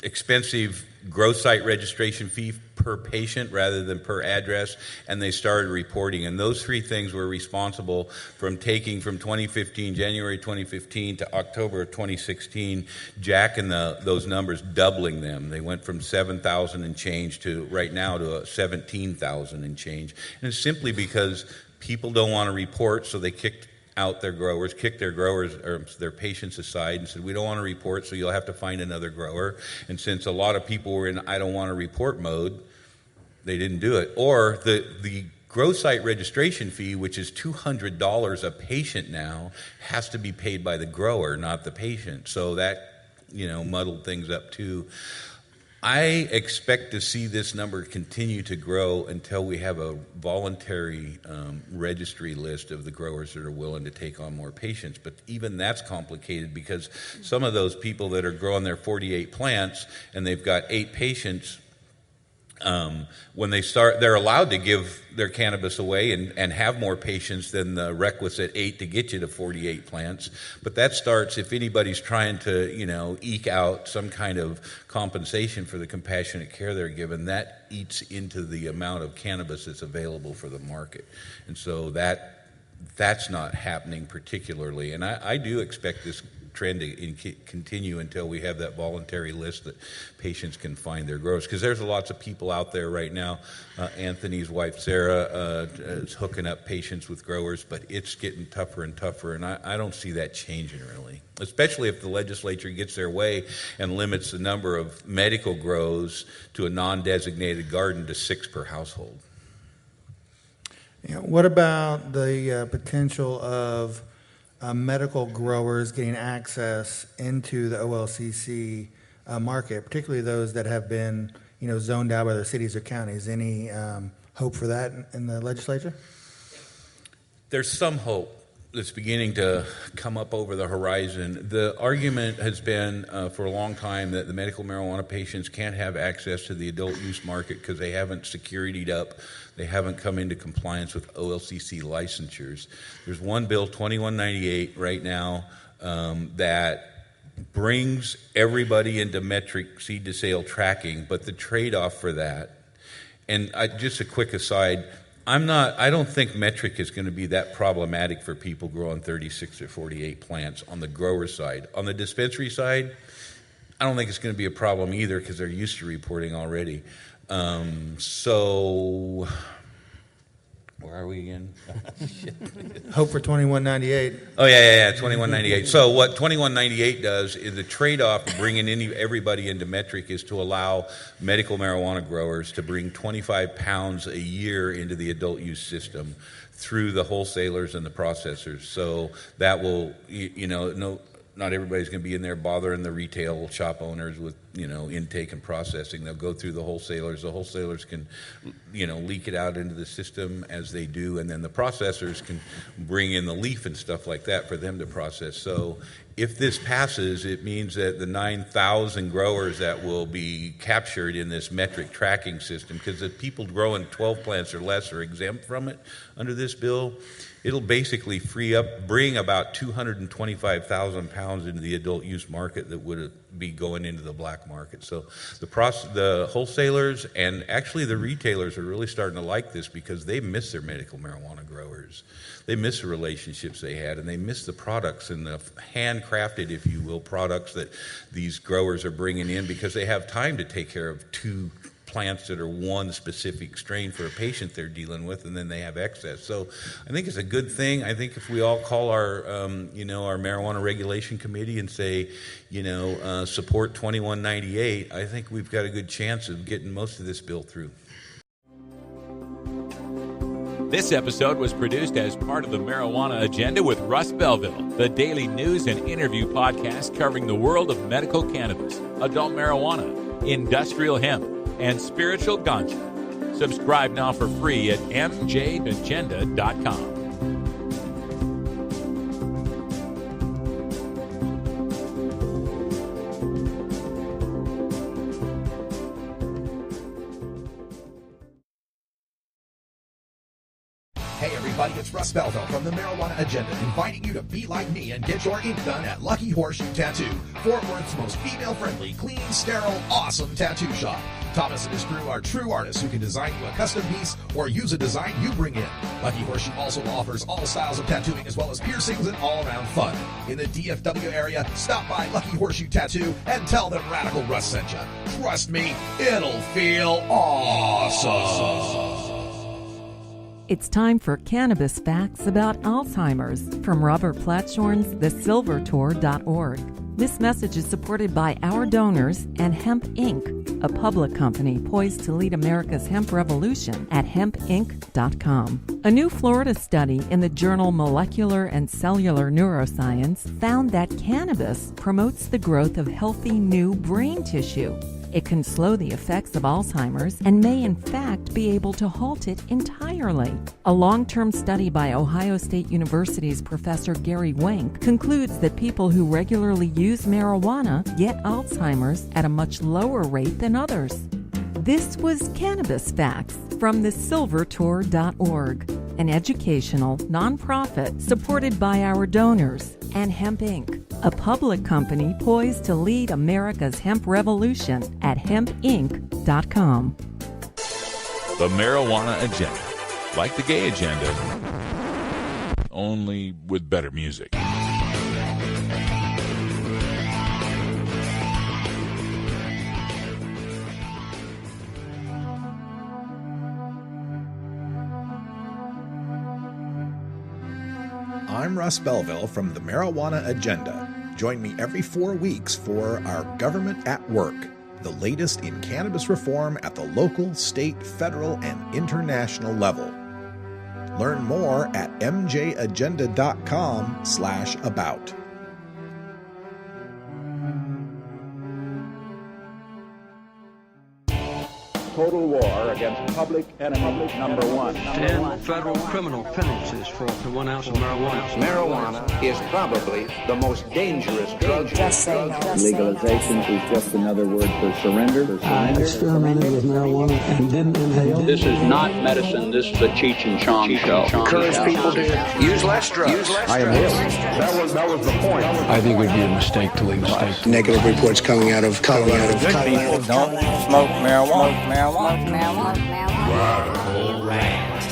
expensive growth site registration fee per patient rather than per address, and they started reporting. And those three things were responsible from taking from 2015, January 2015 to October of 2016, jacking those numbers, doubling them. They went from 7,000 and change to right now to 17,000 and change. And it's simply because people don't want to report, so they kicked their growers or their patients aside and said, we don't want to report, so you'll have to find another grower. And since a lot of people were in I don't want to report mode, they didn't do it. Or the growth site registration fee, which is $200 a patient now, has to be paid by the grower, not the patient. So that, muddled things up too. I expect to see this number continue to grow until we have a voluntary registry list of the growers that are willing to take on more patients. But even that's complicated because some of those people that are growing their 48 plants and they've got 8 patients, when they start, they're allowed to give their cannabis away and have more patients than the requisite 8 to get you to 48 plants. But that starts if anybody's trying to, eke out some kind of compensation for the compassionate care they're given, that eats into the amount of cannabis that's available for the market. And so that's not happening particularly. And I do expect this trend to continue until we have that voluntary list that patients can find their growers. Because there's lots of people out there right now. Anthony's wife, Sarah, is hooking up patients with growers, but it's getting tougher and tougher, and I don't see that changing really, especially if the legislature gets their way and limits the number of medical grows to a non-designated garden to 6 per household. What about the potential of medical growers getting access into the OLCC market, particularly those that have been, zoned out by their cities or counties? Any hope for that in the legislature? There's some hope that's beginning to come up over the horizon. The argument has been for a long time that the medical marijuana patients can't have access to the adult use market because they haven't securityed up. They haven't come into compliance with OLCC licensures. There's one bill, 2198, right now that brings everybody into metric seed-to-sale tracking, but the trade-off for that, and just a quick aside, I don't think metric is going to be that problematic for people growing 36 or 48 plants on the grower side. On the dispensary side, I don't think it's going to be a problem either because they're used to reporting already. So, where are we again? Hope for 2198. Oh, yeah, 2198. So what 2198 does is the trade-off of bringing everybody into metric is to allow medical marijuana growers to bring 25 pounds a year into the adult use system through the wholesalers and the processors. So that will, not everybody's going to be in there bothering the retail shop owners with, intake and processing. They'll go through the wholesalers. The wholesalers can, leak it out into the system as they do, and then the processors can bring in the leaf and stuff like that for them to process. So if this passes, it means that the 9,000 growers that will be captured in this metric tracking system, because the people growing 12 plants or less are exempt from it under this bill, it'll basically bring about 225,000 pounds into the adult use market that would be going into the black market. So the wholesalers and actually the retailers are really starting to like this because they miss their medical marijuana growers. They miss the relationships they had, and they miss the products and the handcrafted, if you will, products that these growers are bringing in because they have time to take care of two plants that are one specific strain for a patient they're dealing with, and then they have excess. So I think it's a good thing. I think if we all call our marijuana regulation committee and say, support 2198, I think we've got a good chance of getting most of this bill through. This episode was produced as part of the Marijuana Agenda with Russ Belville, the daily news and interview podcast covering the world of medical cannabis, adult marijuana, industrial hemp, and spiritual ganja. Subscribe now for free at mjagenda.com. Hey everybody, it's Russ Belville from the Marijuana Agenda, inviting you to be like me and get your ink done at Lucky Horseshoe Tattoo, Fort Worth's most female-friendly, clean, sterile, awesome tattoo shop. Thomas and his crew are true artists who can design you a custom piece or use a design you bring in. Lucky Horseshoe also offers all styles of tattooing as well as piercings and all-around fun. In the DFW area, stop by Lucky Horseshoe Tattoo and tell them Radical Russ sent you. Trust me, it'll feel awesome. It's time for Cannabis Facts About Alzheimer's from Robert Platshorn's thesilvertour.org. This message is supported by our donors and Hemp Inc., a public company poised to lead America's hemp revolution at hempinc.com. A new Florida study in the journal Molecular and Cellular Neuroscience found that cannabis promotes the growth of healthy new brain tissue. It can slow the effects of Alzheimer's and may in fact be able to halt it entirely. A long-term study by Ohio State University's Professor Gary Wenk concludes that people who regularly use marijuana get Alzheimer's at a much lower rate than others. This was Cannabis Facts from thesilvertour.org, an educational nonprofit supported by our donors and Hemp Inc., a public company poised to lead America's hemp revolution at hempinc.com. The Marijuana Agenda, like the gay agenda, only with better music. I'm Russ Belville from the Marijuana Agenda. Join me every 4 weeks for our Government at Work, the latest in cannabis reform at the local, state, federal, and international level. Learn more at mjagenda.com/about. Total war against public enemy number one. 10 federal criminal penalties for up to 1 ounce of marijuana. Marijuana is probably the most dangerous drug. Legalization is just another word for surrender. I experimented with marijuana and didn't inhale. This is not medicine. This is a Cheech and Chong show. Encourage people to use less drugs. I inhale. That was the point. I think it would be a mistake to legalize. Negative reports coming out of Colorado. Good people don't smoke marijuana. Radical Rant.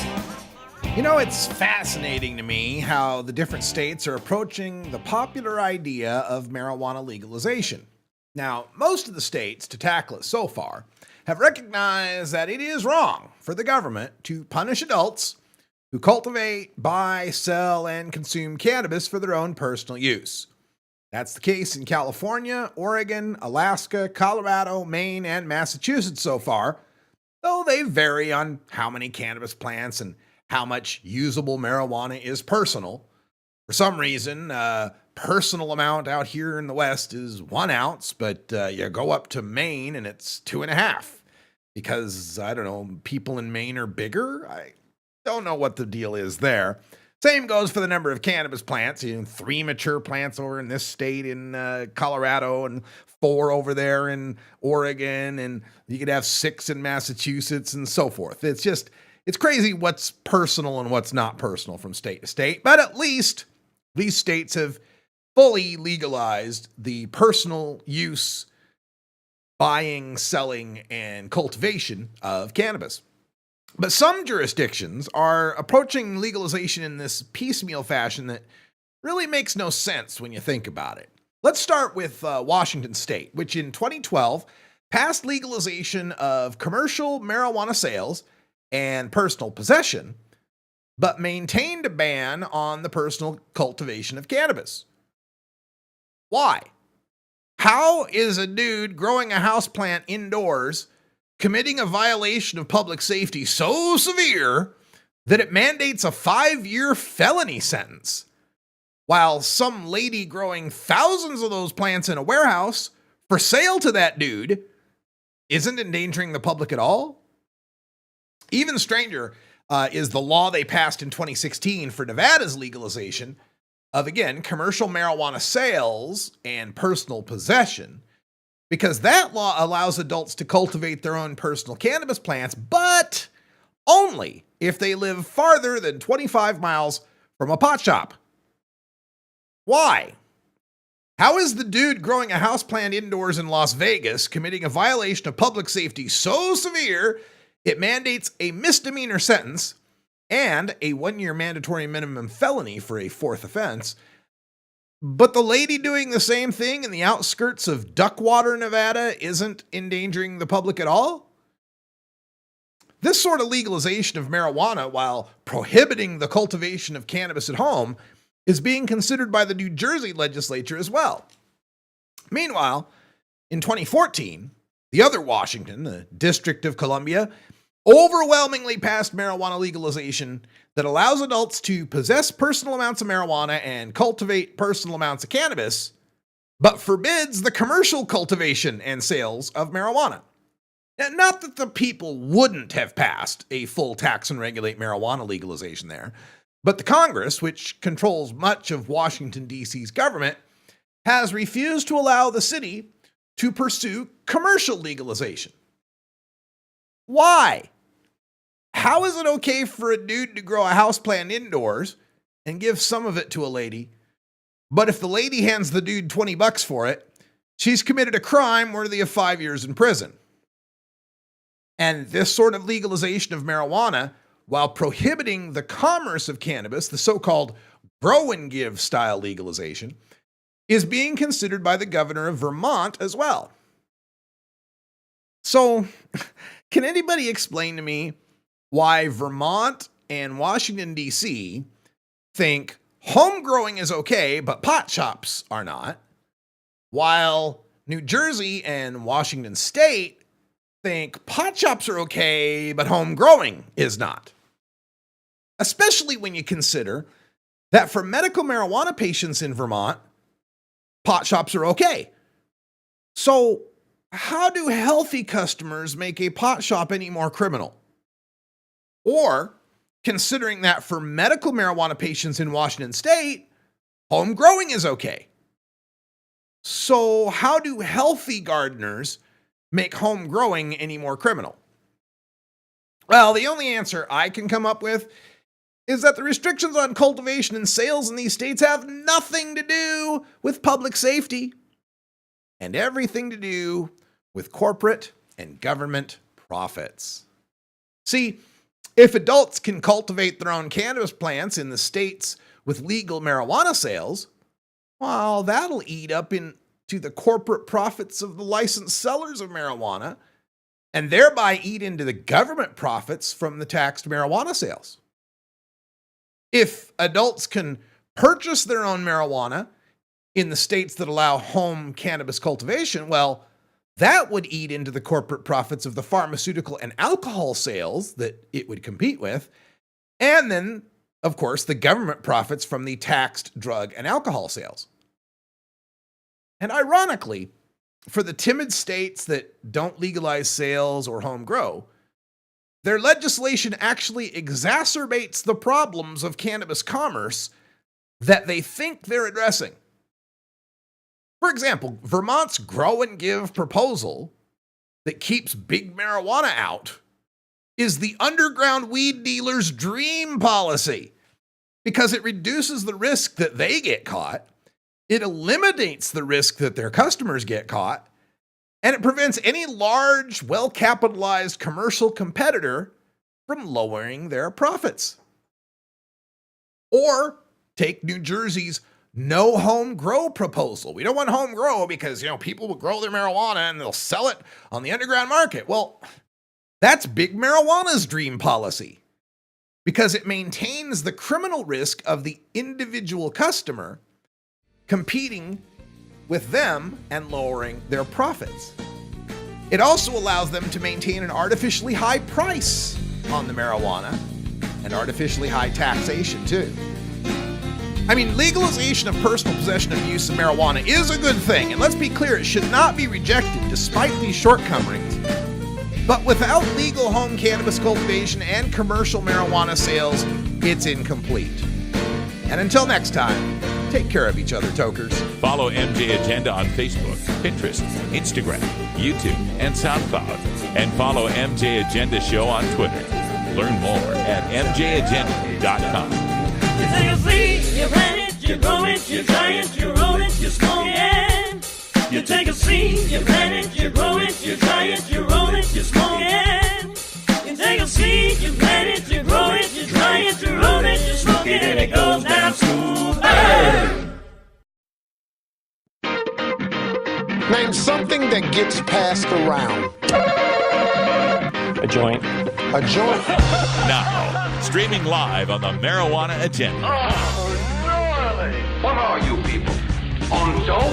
You know, it's fascinating to me how the different states are approaching the popular idea of marijuana legalization. Now, most of the states to tackle it so far have recognized that it is wrong for the government to punish adults who cultivate, buy, sell, and consume cannabis for their own personal use. That's the case in California, Oregon, Alaska, Colorado, Maine, and Massachusetts so far, though they vary on how many cannabis plants and how much usable marijuana is personal. For some reason, personal amount out here in the West is 1 ounce, but you go up to Maine and it's 2.5 because, I don't know, people in Maine are bigger. I don't know what the deal is there. Same goes for the number of cannabis plants. 3 mature plants over in this state in Colorado and 4 over there in Oregon, and you could have 6 in Massachusetts and so forth. It's crazy what's personal and what's not personal from state to state, but at least these states have fully legalized the personal use, buying, selling, and cultivation of cannabis. But some jurisdictions are approaching legalization in this piecemeal fashion that really makes no sense when you think about it. Let's start with Washington State, which in 2012 passed legalization of commercial marijuana sales and personal possession, but maintained a ban on the personal cultivation of cannabis. Why? How is a dude growing a houseplant indoors committing a violation of public safety so severe that it mandates a 5-year felony sentence, while some lady growing thousands of those plants in a warehouse for sale to that dude isn't endangering the public at all? Even stranger is the law they passed in 2016 for Nevada's legalization of, again, commercial marijuana sales and personal possession, because that law allows adults to cultivate their own personal cannabis plants, but only if they live farther than 25 miles from a pot shop. Why? How is the dude growing a houseplant indoors in Las Vegas committing a violation of public safety so severe it mandates a misdemeanor sentence and a 1-year mandatory minimum felony for a 4th offense, but the lady doing the same thing in the outskirts of Duckwater, Nevada isn't endangering the public at all? This sort of legalization of marijuana while prohibiting the cultivation of cannabis at home is being considered by the New Jersey legislature as well. Meanwhile, in 2014, the other Washington, the District of Columbia, overwhelmingly passed marijuana legalization that allows adults to possess personal amounts of marijuana and cultivate personal amounts of cannabis, but forbids the commercial cultivation and sales of marijuana. Now, not that the people wouldn't have passed a full tax and regulate marijuana legalization there, but the Congress, which controls much of Washington, D.C.'s government, has refused to allow the city to pursue commercial legalization. Why? How is it okay for a dude to grow a houseplant indoors and give some of it to a lady, but if the lady hands the dude $20 for it, she's committed a crime worthy of 5 years in prison? And this sort of legalization of marijuana, while prohibiting the commerce of cannabis, the so-called grow and give style legalization, is being considered by the governor of Vermont as well. So, can anybody explain to me why Vermont and Washington, D.C. think home growing is okay, but pot shops are not, while New Jersey and Washington State think pot shops are okay, but home growing is not? Especially when you consider that for medical marijuana patients in Vermont, pot shops are okay. So how do healthy customers make a pot shop any more criminal? Or, considering that for medical marijuana patients in Washington State, home growing is okay. So how do healthy gardeners make home growing any more criminal? Well, the only answer I can come up with is that the restrictions on cultivation and sales in these states have nothing to do with public safety and everything to do with corporate and government profits. See, If adults can cultivate their own cannabis plants in the states with legal marijuana sales, well, that'll eat up into the corporate profits of the licensed sellers of marijuana and thereby eat into the government profits from the taxed marijuana sales. If adults can purchase their own marijuana in the states that allow home cannabis cultivation, well, that would eat into the corporate profits of the pharmaceutical and alcohol sales that it would compete with. And then, of course, the government profits from the taxed drug and alcohol sales. And ironically, for the timid states that don't legalize sales or home grow, their legislation actually exacerbates the problems of cannabis commerce that they think they're addressing. For example, Vermont's Grow and Give proposal that keeps big marijuana out is the underground weed dealer's dream policy because it reduces the risk that they get caught, it eliminates the risk that their customers get caught, and it prevents any large, well-capitalized commercial competitor from lowering their profits. Or take New Jersey's no home grow proposal. We don't want home grow because, people will grow their marijuana and they'll sell it on the underground market. Well, that's big marijuana's dream policy because it maintains the criminal risk of the individual customer competing with them and lowering their profits. It also allows them to maintain an artificially high price on the marijuana and artificially high taxation too. I mean, legalization of personal possession and use of marijuana is a good thing, and let's be clear, it should not be rejected despite these shortcomings. But without legal home cannabis cultivation and commercial marijuana sales, it's incomplete. And until next time, take care of each other, tokers. Follow MJ Agenda on Facebook, Pinterest, Instagram, YouTube, and SoundCloud. And follow MJ Agenda Show on Twitter. Learn more at mjagenda.com. You take a seed, you plant it, you grow it, you dry it, you roll it, you smoke it. You take a seed, you plant it, you grow it, you dry it, you roll it, you smoke it. You take a seed, you plant it, you grow it, you dry it, you roll it, you smoke it, and it goes down smooth. Name something that gets passed around. A joint. A joint. Now, streaming live on the Marijuana Agenda. Oh, really? What are you people? On dope?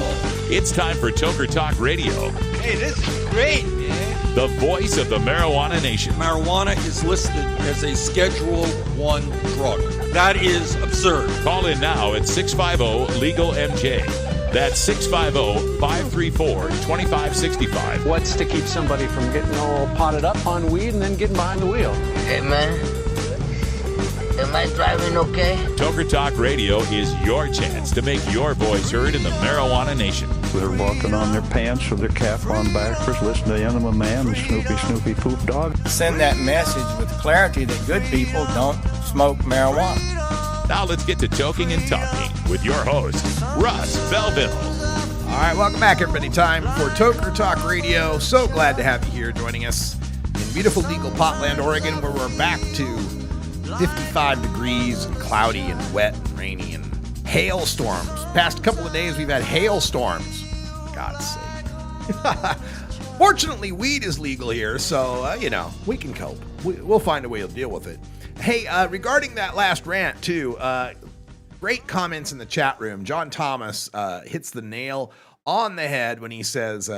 It's time for Toker Talk Radio. Hey, this is great, man. The voice of the Marijuana Nation. Marijuana is listed as a Schedule I drug. That is absurd. Call in now at 650-LEGAL-MJ. That's 650-534-2565. What's to keep somebody from getting all potted up on weed and then getting behind the wheel? Hey, man. Am I driving okay? Toker Talk Radio is your chance to make your voice heard in the Marijuana Nation. They're walking on their pants with their cap on backwards, listening to Enema Man and Snoopy Poop Dog. Send that message with clarity that good people don't smoke marijuana. Now let's get to Toking and Talking with your host, Russ Belville. All right, welcome back, everybody. Time for Toker Talk Radio. So glad to have you here joining us in beautiful legal Potland, Oregon, where we're back to 55 degrees and cloudy and wet and rainy and hailstorms. Past couple of days, we've had hailstorms. For God's sake. Fortunately, weed is legal here, so, we can cope. We'll find a way to deal with it. Hey, regarding that last rant, too, great comments in the chat room. John Thomas hits the nail on the head when he says,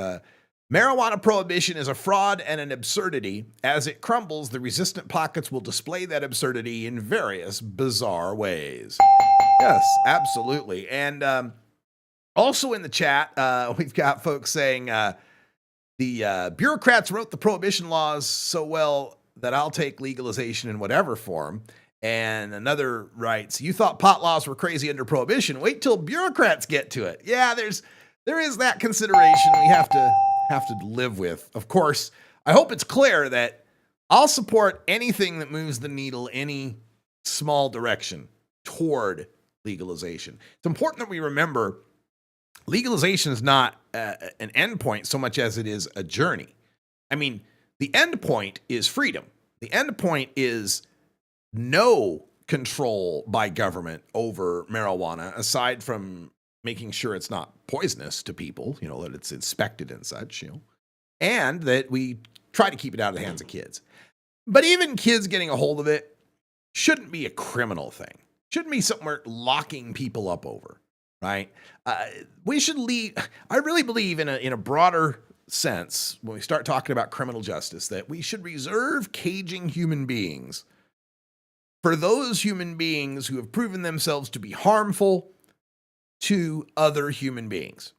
marijuana prohibition is a fraud and an absurdity. As it crumbles, the resistant pockets will display that absurdity in various bizarre ways. Yes, absolutely. And also in the chat, we've got folks saying the bureaucrats wrote the prohibition laws so well that I'll take legalization in whatever form. And another writes, you thought pot laws were crazy under prohibition. Wait till bureaucrats get to it. Yeah, there is that consideration we have to live with. Of course, I hope it's clear that I'll support anything that moves the needle any small direction toward legalization. It's important that we remember legalization is not an endpoint so much as it is a journey. I mean, the end point is freedom. The end point is no control by government over marijuana, aside from making sure it's not poisonous to people, that it's inspected and such, and that we try to keep it out of the hands of kids. But even kids getting a hold of it shouldn't be a criminal thing. Shouldn't be something we're locking people up over, right? We should leave. I really believe in a broader sense, when we start talking about criminal justice, that we should reserve caging human beings for those human beings who have proven themselves to be harmful to other human beings,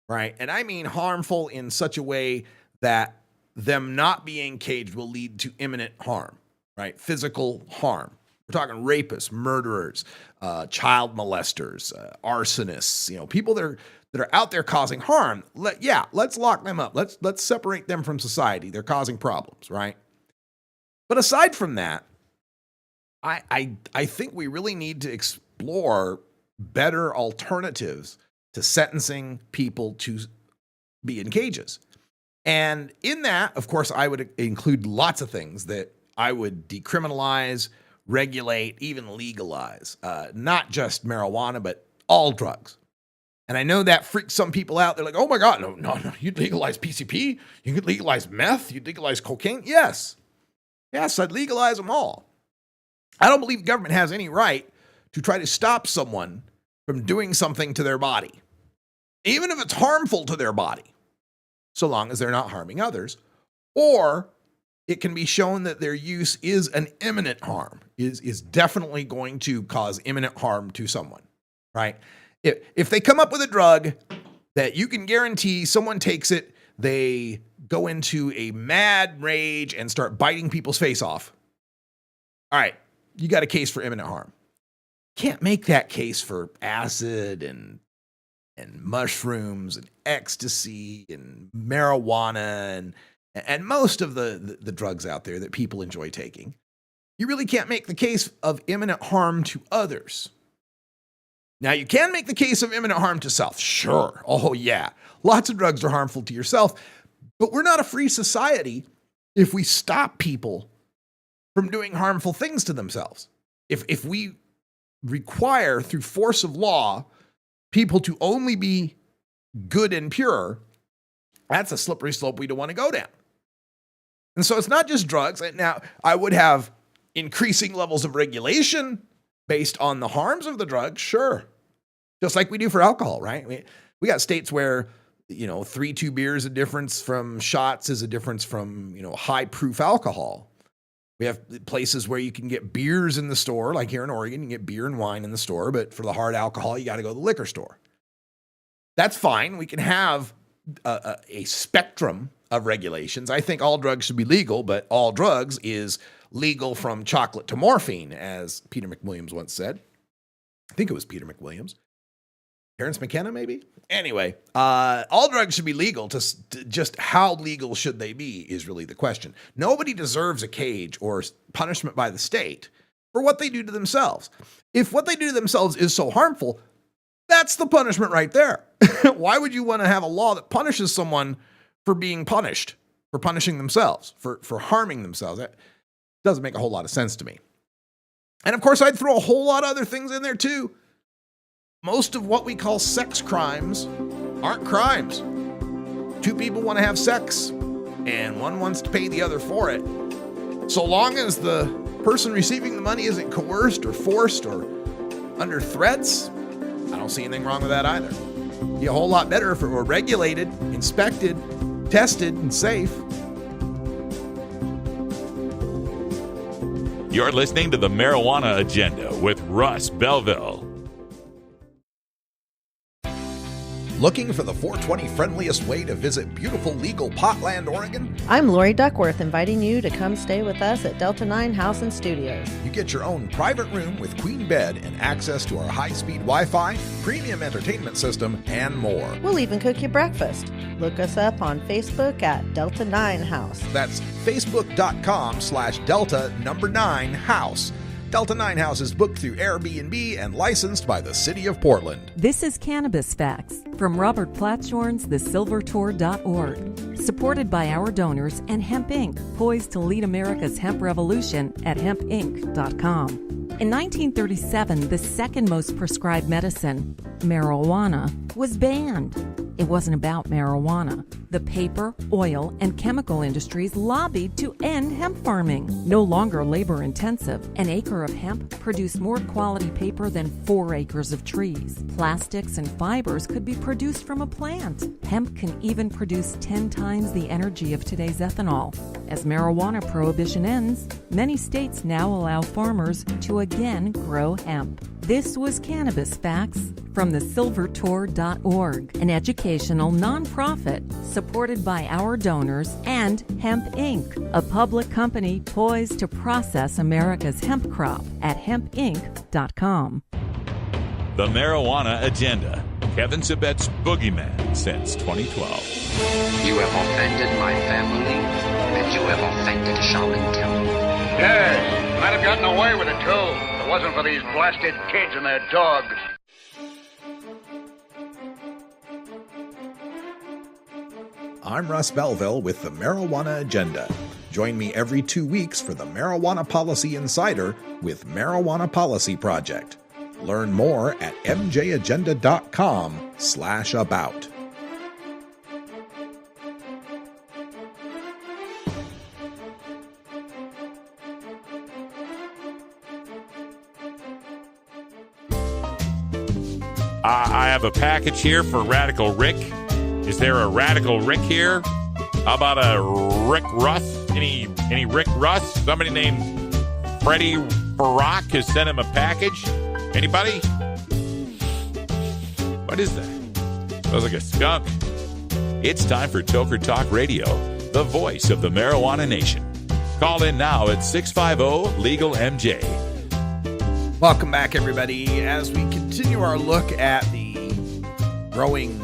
right? And I mean harmful in such a way that them not being caged will lead to imminent harm, right? Physical harm. We're talking rapists, murderers, child molesters, arsonists, people that are out there causing harm. Let's lock them up. Let's separate them from society. They're causing problems, right? But aside from that, I think we really need to explore better alternatives to sentencing people to be in cages. And in that, of course, I would include lots of things that I would decriminalize, regulate, even legalize, not just marijuana, but all drugs. And I know that freaks some people out. They're like, oh my God, no, you'd legalize PCP? You could legalize meth? You'd legalize cocaine? Yes, I'd legalize them all. I don't believe government has any right to try to stop someone from doing something to their body, even if it's harmful to their body, so long as they're not harming others, or it can be shown that their use is an imminent harm, is definitely going to cause imminent harm to someone, right? If they come up with a drug that you can guarantee someone takes it, they go into a mad rage and start biting people's face off. All right, you got a case for imminent harm. Can't make that case for acid and mushrooms and ecstasy and marijuana and most of the drugs out there that people enjoy taking. You really can't make the case of imminent harm to others. Now, you can make the case of imminent harm to self. Sure. Oh, yeah. Lots of drugs are harmful to yourself, but we're not a free society if we stop people from doing harmful things to themselves. If we require, through force of law, people to only be good and pure, that's a slippery slope we don't want to go down. And so it's not just drugs. Now, I would have increasing levels of regulation based on the harms of the drug, sure. Just like we do for alcohol, right? We got states where, 3-2 beer is a difference from shots is a difference from, high proof alcohol. We have places where you can get beers in the store, like here in Oregon, you can get beer and wine in the store, but for the hard alcohol, you got to go to the liquor store. That's fine. We can have a spectrum of regulations. I think all drugs should be legal, but all drugs is legal from chocolate to morphine, as Peter McWilliams once said. I think it was Peter McWilliams. Terrence McKenna, maybe? Anyway, all drugs should be legal. Just how legal should they be is really the question. Nobody deserves a cage or punishment by the state for what they do to themselves. If what they do to themselves is so harmful, that's the punishment right there. Why would you want to have a law that punishes someone for being punished, for punishing themselves, for harming themselves? That doesn't make a whole lot of sense to me. And of course, I'd throw a whole lot of other things in there too. Most of what we call sex crimes aren't crimes. Two people want to have sex, and one wants to pay the other for it. So long as the person receiving the money isn't coerced or forced or under threats, I don't see anything wrong with that either. It'd be a whole lot better if it were regulated, inspected, tested, and safe. You're listening to the Marijuana Agenda with Russ Belville. Looking for the 420 friendliest way to visit beautiful legal Potland, Oregon? I'm Lori Duckworth, inviting you to come stay with us at Delta 9 House and Studios. You get your own private room with queen bed and access to our high-speed Wi-Fi, premium entertainment system, and more. We'll even cook you breakfast. Look us up on Facebook at Delta 9 House. That's facebook.com/Delta 9 House. Delta 9 House is booked through Airbnb and licensed by the City of Portland. This is Cannabis Facts from Robert Platshorn's thesilvertour.org. Supported by our donors and Hemp Inc., poised to lead America's hemp revolution at hempinc.com. In 1937, the second most prescribed medicine, marijuana, was banned. It wasn't about marijuana. The paper, oil, and chemical industries lobbied to end hemp farming. No longer labor intensive, an acre of hemp produced more quality paper than 4 acres of trees. Plastics and fibers could be produced from a plant. Hemp can even produce 10 times the energy of today's ethanol. As marijuana prohibition ends, many states now allow farmers to again grow hemp. This was Cannabis Facts from thesilvertour.org, an educational nonprofit supported by our donors and Hemp Inc., a public company poised to process America's hemp crop at hempinc.com. The Marijuana Agenda. Kevin Sabet's boogeyman since 2012. You have offended my family, and you have offended Shaolin Temple. Yes, might have gotten away with it, too. If it wasn't for these blasted kids and their dogs. I'm Russ Belville with the Marijuana Agenda. Join me every 2 weeks for the Marijuana Policy Insider with Marijuana Policy Project. Learn more at mjagenda.com/about. I have a package here for Radical Rick. Is there a Radical Rick here? How about a Rick Russ? Any Rick Russ? Somebody named Freddie Barack has sent him a package. Anybody? What is that? Sounds like a skunk. It's time for Toker Talk Radio, the voice of the marijuana nation. Call in now at 650-LEGAL-MJ. Welcome back, everybody, as we continue our look at the growing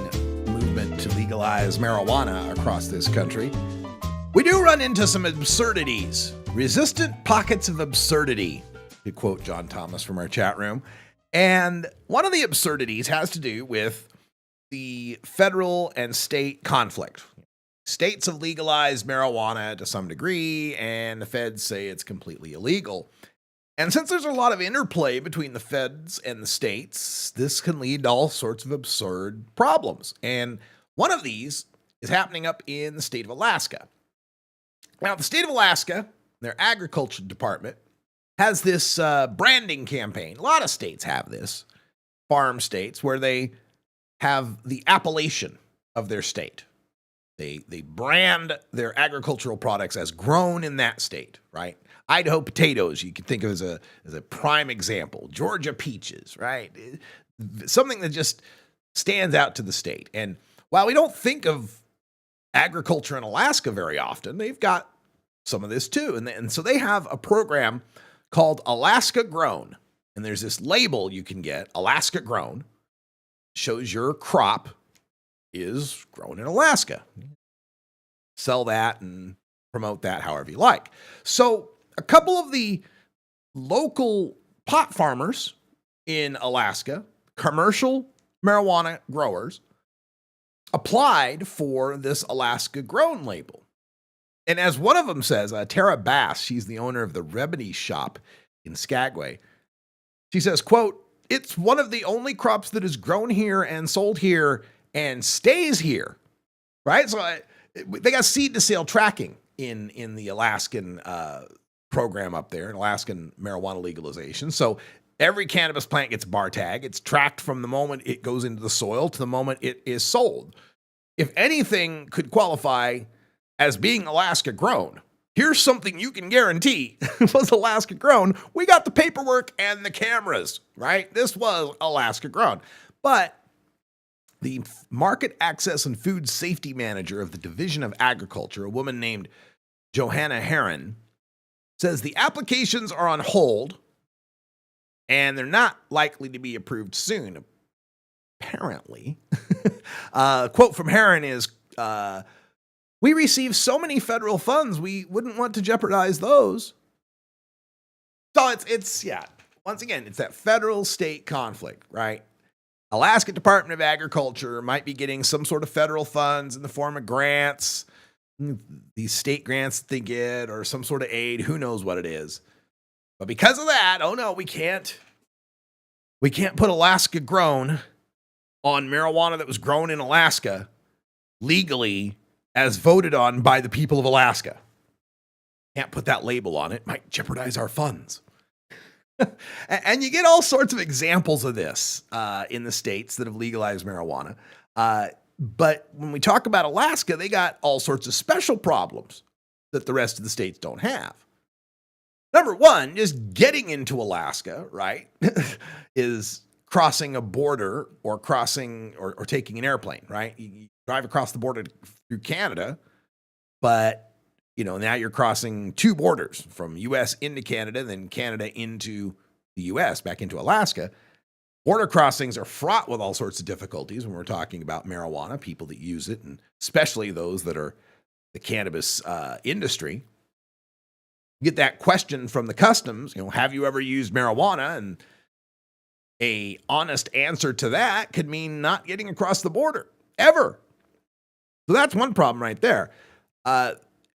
movement to legalize marijuana across this country. We do run into some absurdities, resistant pockets of absurdity, to quote John Thomas from our chat room. And one of the absurdities has to do with the federal and state conflict. States have legalized marijuana to some degree, and the feds say it's completely illegal. And since there's a lot of interplay between the feds and the states, this can lead to all sorts of absurd problems. And one of these is happening up in the state of Alaska. Now, the state of Alaska, their agriculture department, has this branding campaign. A lot of states have this, farm states, where they have the appellation of their state. They brand their agricultural products as grown in that state, right? Idaho potatoes, you can think of as a prime example. Georgia peaches, right? Something that just stands out to the state. And while we don't think of agriculture in Alaska very often, they've got some of this too. And so they have a program called Alaska Grown. And there's this label you can get, Alaska Grown, shows your crop is grown in Alaska. Sell that and promote that however you like. So a couple of the local pot farmers in Alaska, commercial marijuana growers, applied for this Alaska Grown label. And as one of them says, Tara Bass, she's the owner of the Remedy Shop in Skagway. She says, quote, "It's one of the only crops that is grown here and sold here and stays here." Right? So they got seed to sale tracking in the Alaskan program up there, in Alaskan marijuana legalization. So every cannabis plant gets a bar tag. It's tracked from the moment it goes into the soil to the moment it is sold. If anything could qualify as being Alaska grown, here's something you can guarantee was Alaska grown. We got the paperwork and the cameras, right? This was Alaska grown. But the Market Access and Food Safety Manager of the Division of Agriculture, a woman named Johanna Heron, says the applications are on hold and they're not likely to be approved soon. Apparently. Quote from Heron is, "We receive so many federal funds, we wouldn't want to jeopardize those." So it's once again, it's that federal-state conflict, right? Alaska Department of Agriculture might be getting some sort of federal funds in the form of grants, these state grants that they get, or some sort of aid. Who knows what it is? But because of that, oh no, we can't put Alaska grown on marijuana that was grown in Alaska legally as voted on by the people of Alaska. Can't put that label on it. Might jeopardize our funds. And you get all sorts of examples of this in the states that have legalized marijuana. But when we talk about Alaska, they got all sorts of special problems that the rest of the states don't have. Number one, just getting into Alaska, right, is crossing a border or crossing or taking an airplane, right? You drive across the border through Canada, but now you're crossing two borders from U.S. into Canada, then Canada into the U.S., back into Alaska. Border crossings are fraught with all sorts of difficulties when we're talking about marijuana, people that use it, and especially those that are the cannabis industry. You get that question from the customs, have you ever used marijuana? And a honest answer to that could mean not getting across the border, ever. So that's one problem right there.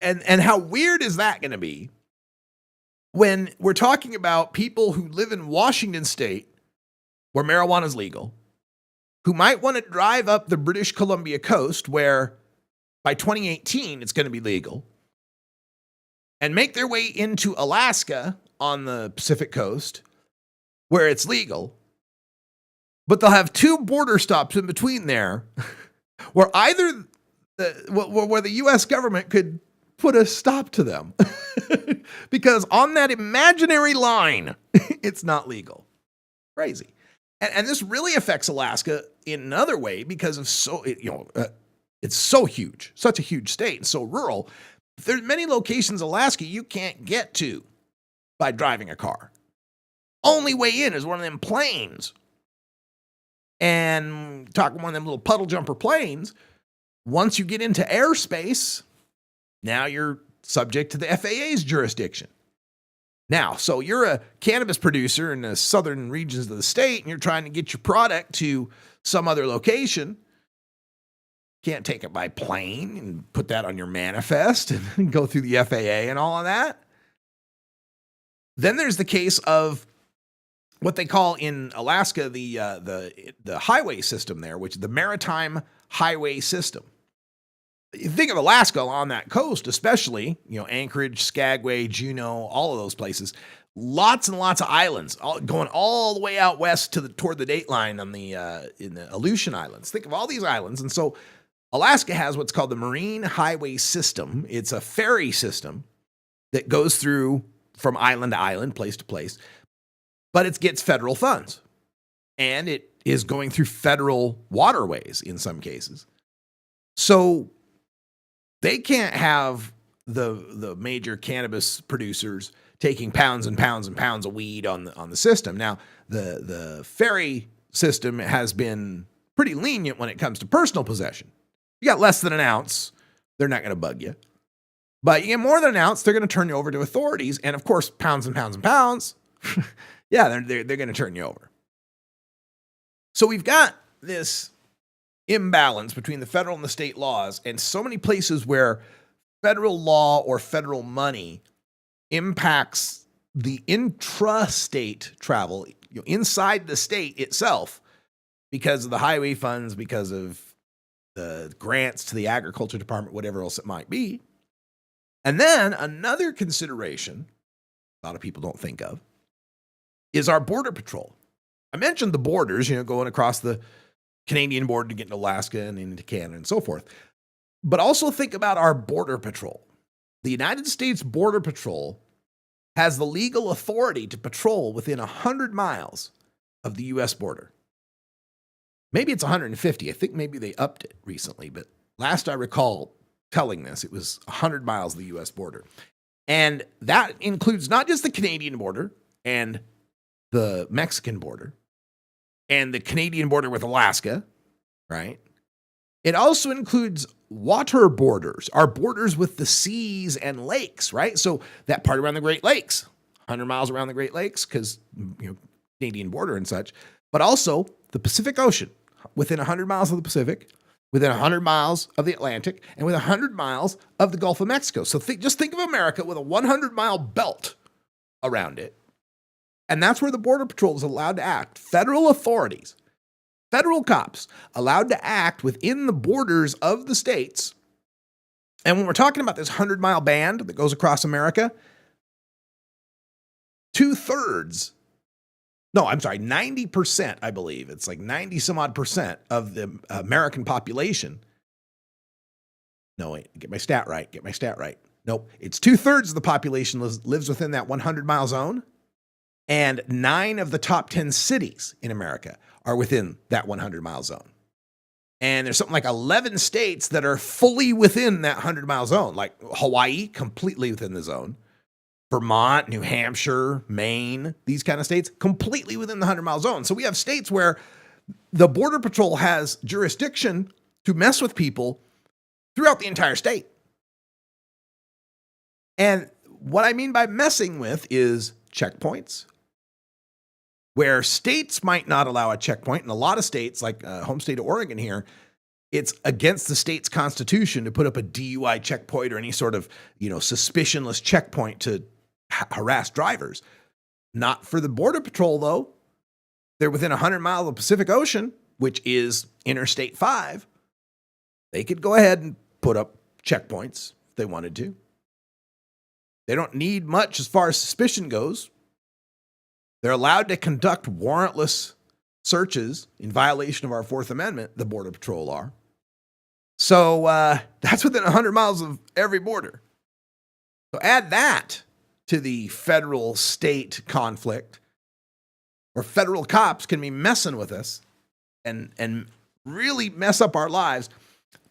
And how weird is that going to be when we're talking about people who live in Washington State, where marijuana is legal, who might want to drive up the British Columbia coast, where by 2018 it's going to be legal, and make their way into Alaska on the Pacific coast, where it's legal, but they'll have two border stops in between there, where either where the U.S. government could put a stop to them because on that imaginary line, it's not legal. Crazy. And this really affects Alaska in another way because of it's so huge, such a huge state and so rural. There's many locations in Alaska you can't get to by driving a car. Only way in is one of them planes. And talking one of them little puddle jumper planes, once you get into airspace, now you're subject to the FAA's jurisdiction. Now, so you're a cannabis producer in the southern regions of the state, and you're trying to get your product to some other location. Can't take it by plane and put that on your manifest and go through the FAA and all of that. Then there's the case of what they call in Alaska the highway system there, which is the Maritime Highway System. You think of Alaska on that coast, especially, Anchorage, Skagway, Juneau, all of those places. Lots and lots of islands, going all the way out west toward the date line on in the Aleutian Islands. Think of all these islands, and so Alaska has what's called the Marine Highway System. It's a ferry system that goes through from island to island, place to place, but it gets federal funds, and it is going through federal waterways in some cases. So they can't have the major cannabis producers taking pounds and pounds and pounds of weed on the system. Now, the ferry system has been pretty lenient when it comes to personal possession. You got less than an ounce, they're not going to bug you. But you get more than an ounce, they're going to turn you over to authorities. And of course, pounds and pounds and pounds, yeah, they're going to turn you over. So we've got this imbalance between the federal and the state laws, and so many places where federal law or federal money impacts the intrastate travel inside the state itself because of the highway funds, because of the grants to the agriculture department, whatever else it might be. And then another consideration a lot of people don't think of is our border patrol. I mentioned the borders, going across the Canadian border to get into Alaska and into Canada and so forth. But also think about our border patrol. The United States Border Patrol has the legal authority to patrol within 100 miles of the U.S. border. Maybe it's 150. I think maybe they upped it recently, but last I recall telling this, it was 100 miles of the U.S. border. And that includes not just the Canadian border and the Mexican border and the Canadian border with Alaska, right? It also includes water borders, our borders with the seas and lakes, right? So that part around the Great Lakes, 100 miles around the Great Lakes because, Canadian border and such, but also the Pacific Ocean, within 100 miles of the Pacific, within 100 miles of the Atlantic, and within 100 miles of the Gulf of Mexico. So just think of America with a 100-mile belt around it. And that's where the Border Patrol is allowed to act. Federal authorities, federal cops, allowed to act within the borders of the states. And when we're talking about this 100-mile band that goes across America, 90%, I believe. It's like 90 some odd percent of the American population. No, wait, get my stat right. Nope. It's 2/3 of the population lives within that 100-mile zone. And 9 of the top 10 cities in America are within that 100-mile zone. And there's something like 11 states that are fully within that 100-mile zone, like Hawaii, completely within the zone. Vermont, New Hampshire, Maine, these kind of states, completely within the 100-mile zone. So we have states where the Border Patrol has jurisdiction to mess with people throughout the entire state. And what I mean by messing with is checkpoints, where states might not allow a checkpoint. In a lot of states, like home state of Oregon here, it's against the state's constitution to put up a DUI checkpoint or any sort of, suspicionless checkpoint to harass drivers. Not for the Border Patrol, though. They're within 100 miles of the Pacific Ocean, which is Interstate 5. They could go ahead and put up checkpoints if they wanted to. They don't need much as far as suspicion goes. They're allowed to conduct warrantless searches in violation of our Fourth Amendment, the Border Patrol are. So that's within 100 miles of every border. So add that to the federal-state conflict, where federal cops can be messing with us and really mess up our lives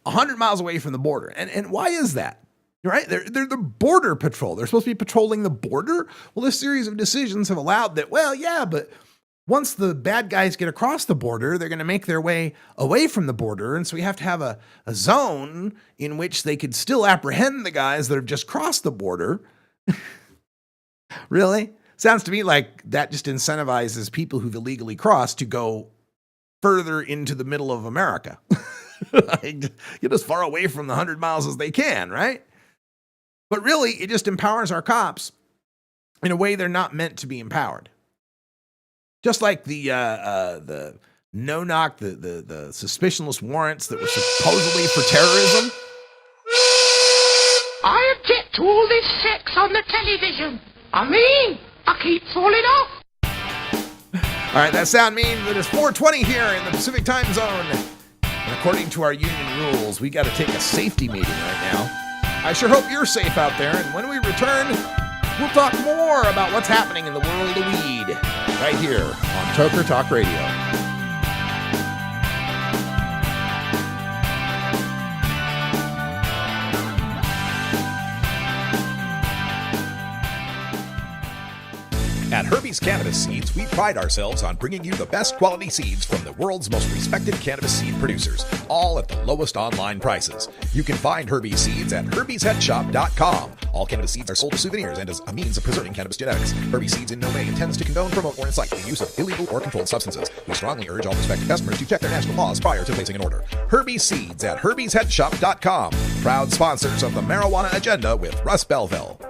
100 miles away from the border. And why is that? Right? They're the Border Patrol. They're supposed to be patrolling the border. Well, this series of decisions have allowed that, but once the bad guys get across the border, they're going to make their way away from the border. And so we have to have a zone in which they could still apprehend the guys that have just crossed the border. Really? Sounds to me like that just incentivizes people who've illegally crossed to go further into the middle of America. Get as far away from the 100 miles as they can, right? But really, it just empowers our cops in a way they're not meant to be empowered. Just like the no-knock, the suspicionless warrants that were supposedly for terrorism. I object to all this sex on the television. I keep falling off. All right, that sound means that it's 4:20 here in the Pacific Time Zone. And according to our union rules, we got to take a safety meeting right now. I sure hope you're safe out there. And when we return, we'll talk more about what's happening in the world of weed right here on Toker Talk Radio. At Herbie's Cannabis Seeds, we pride ourselves on bringing you the best quality seeds from the world's most respected cannabis seed producers, all at the lowest online prices. You can find Herbie's Seeds at herbiesheadshop.com. All cannabis seeds are sold as souvenirs and as a means of preserving cannabis genetics. Herbie's Seeds in no way intends to condone, promote, or incite the use of illegal or controlled substances. We strongly urge all prospective customers to check their national laws prior to placing an order. Herbie's Seeds at herbiesheadshop.com. Proud sponsors of the Marijuana Agenda with Russ Belville.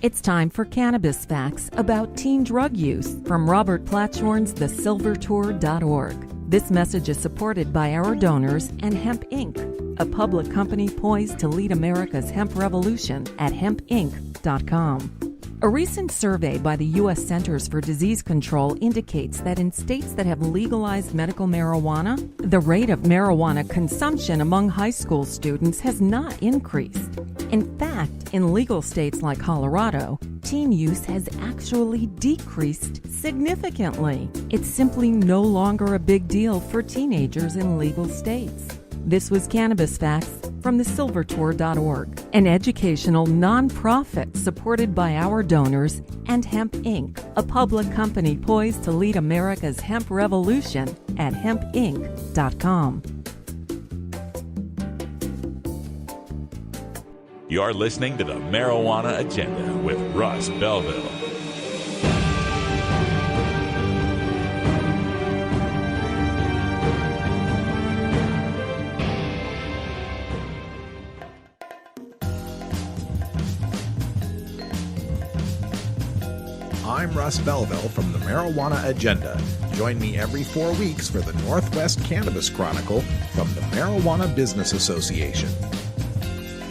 It's time for Cannabis Facts about teen drug use from Robert Platshorn's thesilvertour.org. This message is supported by our donors and Hemp Inc., a public company poised to lead America's hemp revolution at hempinc.com. A recent survey by the U.S. Centers for Disease Control indicates that in states that have legalized medical marijuana, the rate of marijuana consumption among high school students has not increased. In fact, in legal states like Colorado, teen use has actually decreased significantly. It's simply no longer a big deal for teenagers in legal states. This was Cannabis Facts from thesilvertour.org, an educational nonprofit supported by our donors and Hemp Inc., a public company poised to lead America's hemp revolution at hempinc.com. You're listening to the Marijuana Agenda with Russ Belville. I'm Russ Belville from the Marijuana Agenda. Join me every 4 weeks for the Northwest Cannabis Chronicle from the Marijuana Business Association.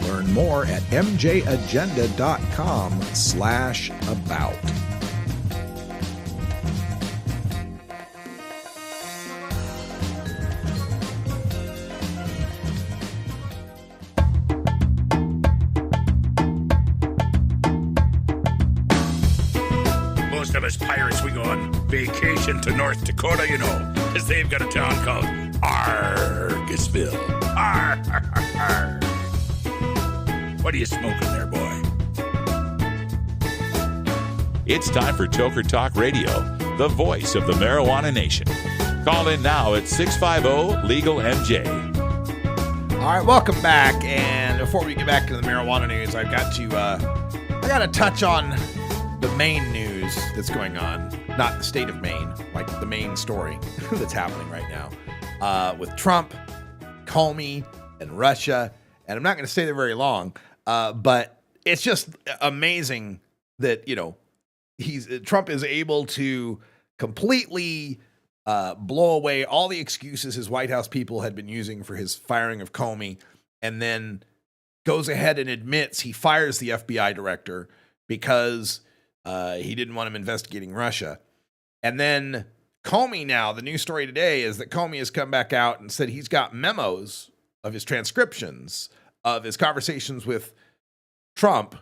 Learn more at mjagenda.com/about. Most of us pirates, we go on vacation to North Dakota, you know, because they've got a town called Argosville. Arr. What are you smoking there, boy? It's time for Toker Talk Radio, the voice of the marijuana nation. Call in now at 650-LEGAL-MJ. All right, welcome back. And before we get back to the marijuana news, I've got to touch on the Maine news that's going on. Not the state of Maine, like the Maine story that's happening right now with Trump, Comey, and Russia. And I'm not going to stay there very long, but it's just amazing that, you know, Trump is able to completely blow away all the excuses his White House people had been using for his firing of Comey, and then goes ahead and admits he fires the FBI director because he didn't want him investigating Russia. And then Comey now, the news story today is that Comey has come back out and said he's got memos of his transcriptions of his conversations with Trump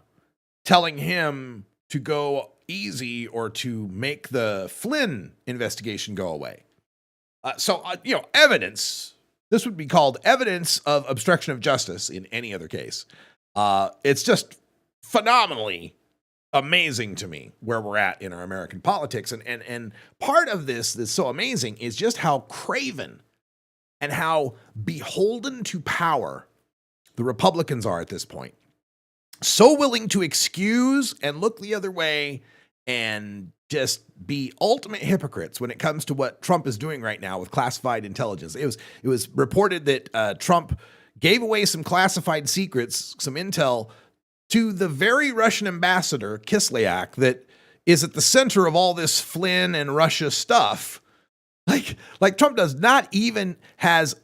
telling him to go easy or to make the Flynn investigation go away. So evidence. This would be called evidence of obstruction of justice in any other case. It's just phenomenally amazing to me where we're at in our American politics. And part of this that's so amazing is just how craven and how beholden to power the Republicans are at this point. So willing to excuse and look the other way and just be ultimate hypocrites when it comes to what Trump is doing right now with classified intelligence. It was reported that Trump gave away some classified secrets, some intel, to the very Russian ambassador, Kislyak, that is at the center of all this Flynn and Russia stuff. Like Trump does not even has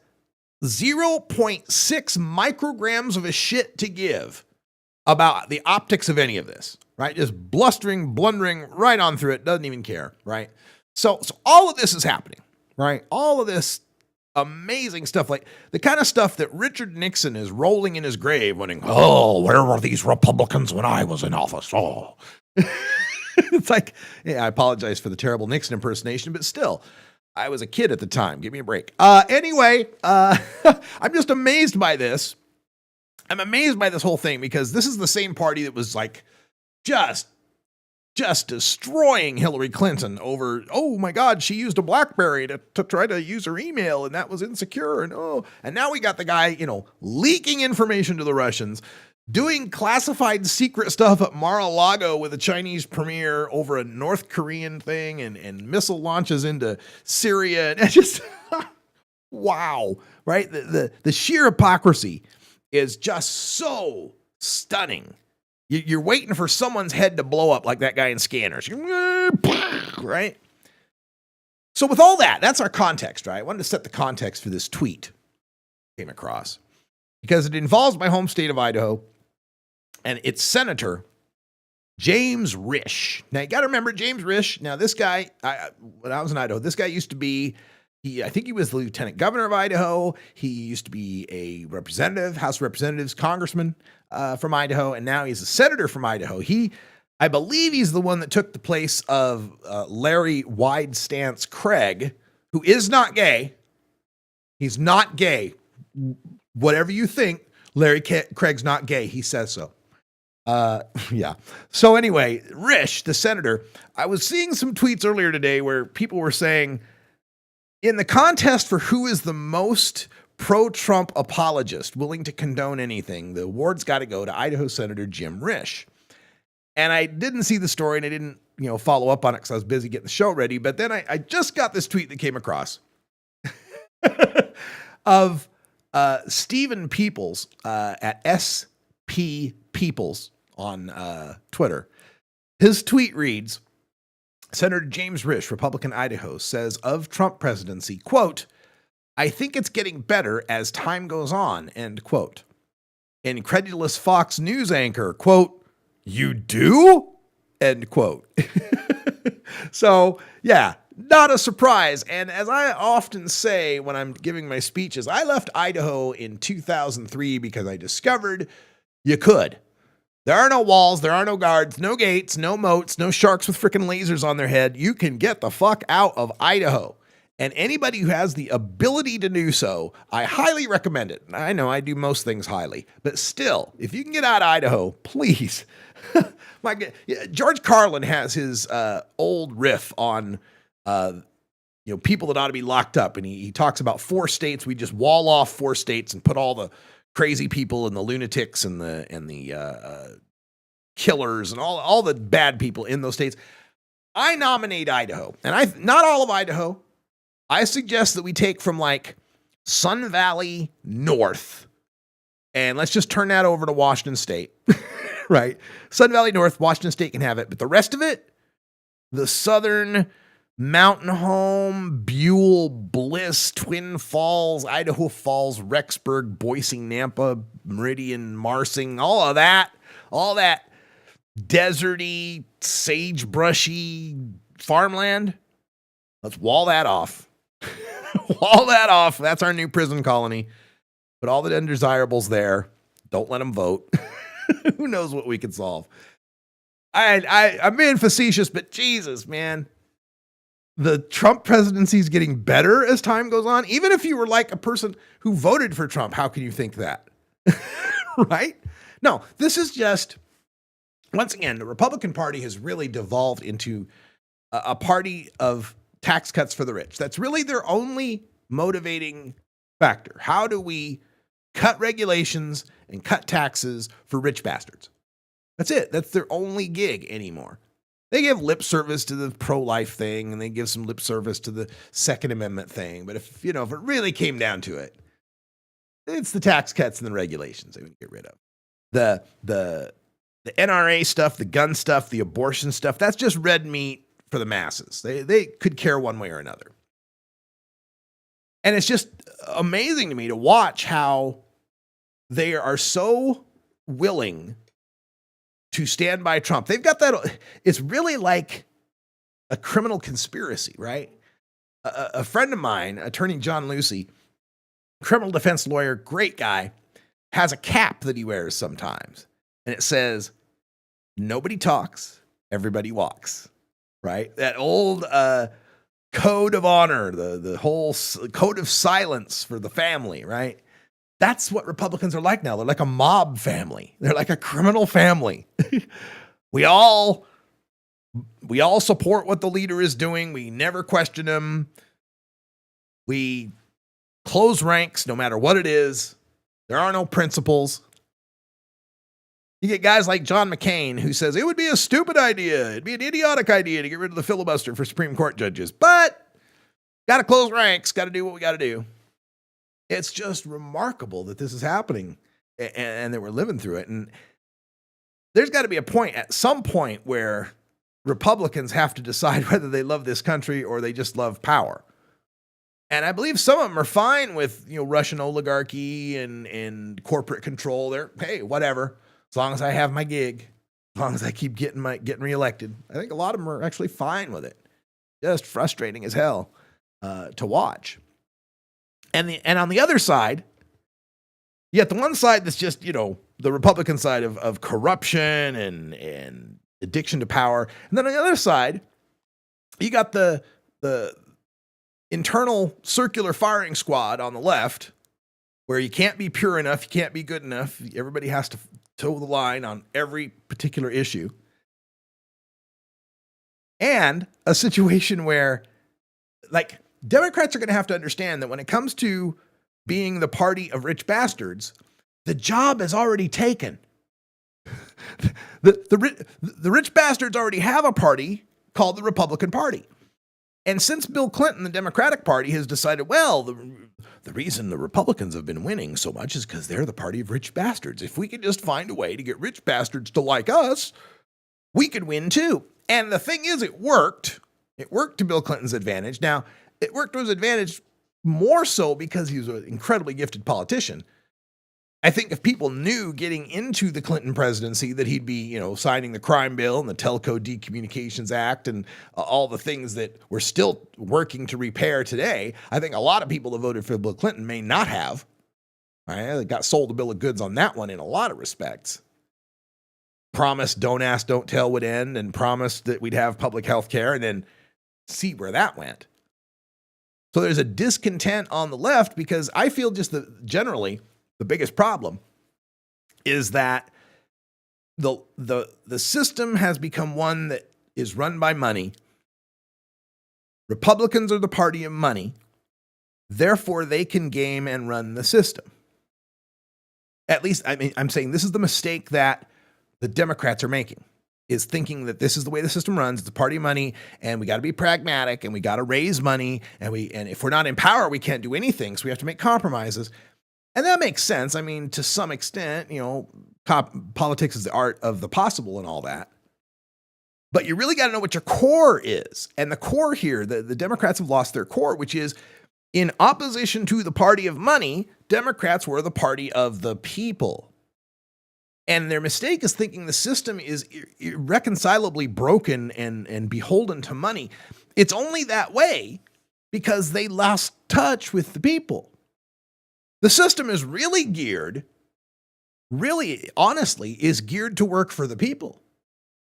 0.6 micrograms of a shit to give about the optics of any of this, right? Just blundering right on through it, doesn't even care, right? So all of this is happening, right? All of this amazing stuff, like the kind of stuff that Richard Nixon is rolling in his grave wondering, oh, where were these Republicans when I was in office? Oh, it's like, yeah, I apologize for the terrible Nixon impersonation, but still, I was a kid at the time. Give me a break. Anyway, I'm just amazed by this. I'm amazed by this whole thing because this is the same party that was like just destroying Hillary Clinton over, oh my God, she used a BlackBerry to try to use her email and that was insecure. And now we got the guy, leaking information to the Russians, doing classified secret stuff at Mar-a-Lago with a Chinese premier over a North Korean thing and missile launches into Syria. And it's just, wow, right? The sheer hypocrisy is just so stunning. You're waiting for someone's head to blow up like that guy in Scanners, right? So with all that, that's our context, right? I wanted to set the context for this tweet I came across because it involves my home state of Idaho and its Senator James Risch. Now, you got to remember James Risch. Now, this guy, when I was in Idaho, this guy used to be, I think he was the lieutenant governor of Idaho. He used to be a representative, House of Representatives, congressman from Idaho, and now he's a senator from Idaho. I believe he's the one that took the place of Larry Wide Stance Craig, who is not gay. He's not gay. Whatever you think, Larry Craig's not gay. He says so. Yeah. So anyway, Risch, the senator, I was seeing some tweets earlier today where people were saying, in the contest for who is the most pro-Trump apologist willing to condone anything, the award's got to go to Idaho Senator Jim Risch. And I didn't see the story and I didn't, follow up on it because I was busy getting the show ready. But then I just got this tweet that came across of Stephen Peoples at SP Peoples on Twitter. His tweet reads, Senator James Risch, Republican Idaho, says of Trump presidency, quote, I think it's getting better as time goes on, end quote. Incredulous Fox News anchor, quote, you do? End quote. So, yeah, not a surprise. And as I often say when I'm giving my speeches, I left Idaho in 2003 because I discovered you could. There are no walls, there are no guards, no gates, no moats, no sharks with freaking lasers on their head. You can get the fuck out of Idaho. And anybody who has the ability to do so, I highly recommend it. I know I do most things highly, but still, if you can get out of Idaho, please. My God, George Carlin has his old riff on people that ought to be locked up, and he talks about 4 states. We just wall off 4 states and put all the crazy people and the lunatics and the killers and all the bad people in those states. I nominate Idaho, and not all of Idaho. I suggest that we take from like Sun Valley north, and let's just turn that over to Washington State, right? Sun Valley North, Washington State can have it, but the rest of it, the southern Mountain Home, Buell, Bliss, Twin Falls, Idaho Falls, Rexburg, Boise, Nampa, Meridian, Marsing, all that deserty, sagebrushy farmland, let's wall that off. Wall that off. That's our new prison colony. Put all the undesirables there. Don't let them vote. Who knows what we can solve? I'm being facetious, but Jesus, man. The Trump presidency is getting better as time goes on. Even if you were like a person who voted for Trump, how can you think that? Right? No, this is just, once again, the Republican Party has really devolved into a party of tax cuts for the rich. That's really their only motivating factor. How do we cut regulations and cut taxes for rich bastards? That's it. That's their only gig anymore. They give lip service to the pro-life thing, and they give some lip service to the Second Amendment thing. But if it really came down to it, it's the tax cuts and the regulations they would get rid of. The NRA stuff, the gun stuff, the abortion stuff, that's just red meat for the masses. They could care one way or another. And it's just amazing to me to watch how they are so willing to stand by Trump. They've got that. It's really like a criminal conspiracy, right? A friend of mine, attorney John Lucy, criminal defense lawyer, great guy, has a cap that he wears sometimes. And it says, nobody talks, everybody walks, right? That old code of honor, the whole code of silence for the family, right? That's what Republicans are like now. They're like a mob family. They're like a criminal family. We all support what the leader is doing. We never question him. We close ranks no matter what it is. There are no principles. You get guys like John McCain who says it would be a stupid idea. It'd be an idiotic idea to get rid of the filibuster for Supreme Court judges. But got to close ranks. Got to do what we got to do. It's just remarkable that this is happening and that we're living through it. And there's got to be a point at some point where Republicans have to decide whether they love this country or they just love power. And I believe some of them are fine with, Russian oligarchy and corporate control. They're, hey, whatever. As long as I have my gig, as long as I keep getting reelected. I think a lot of them are actually fine with it. Just frustrating as hell to watch. And on the other side, you got the one side that's just, the Republican side of corruption and addiction to power. And then on the other side, you got the internal circular firing squad on the left, where you can't be pure enough, you can't be good enough. Everybody has to toe the line on every particular issue. And a situation where, like, Democrats are going to have to understand that when it comes to being the party of rich bastards, the job is already taken. The rich bastards already have a party called the Republican Party. And since Bill Clinton, the Democratic Party, has decided, well, the reason the Republicans have been winning so much is because they're the party of rich bastards. If we could just find a way to get rich bastards to like us, we could win too. And the thing is, it worked. It worked to Bill Clinton's advantage. Now, it worked to his advantage more so because he was an incredibly gifted politician. I think if people knew getting into the Clinton presidency that he'd be, signing the crime bill and the Telco Decommunications Act and all the things that we're still working to repair today, I think a lot of people that voted for Bill Clinton may not have. Right? They got sold a bill of goods on that one in a lot of respects. Promised don't ask, don't tell would end, and promised that we'd have public health care, and then see where that went. So there's a discontent on the left because I feel just that generally the biggest problem is that the system has become one that is run by money. Republicans are the party of money. Therefore, they can game and run the system. At least, I'm saying this is the mistake that the Democrats are making, is thinking that this is the way the system runs. It's the party of money, and we got to be pragmatic, and we got to raise money, and if we're not in power, we can't do anything, so we have to make compromises. And that makes sense. I mean, to some extent, politics is the art of the possible and all that. But you really got to know what your core is. And the core here, the Democrats have lost their core, which is in opposition to the party of money, Democrats were the party of the people. And their mistake is thinking the system is irreconcilably broken and beholden to money. It's only that way because they lost touch with the people. The system is really honestly, is geared to work for the people.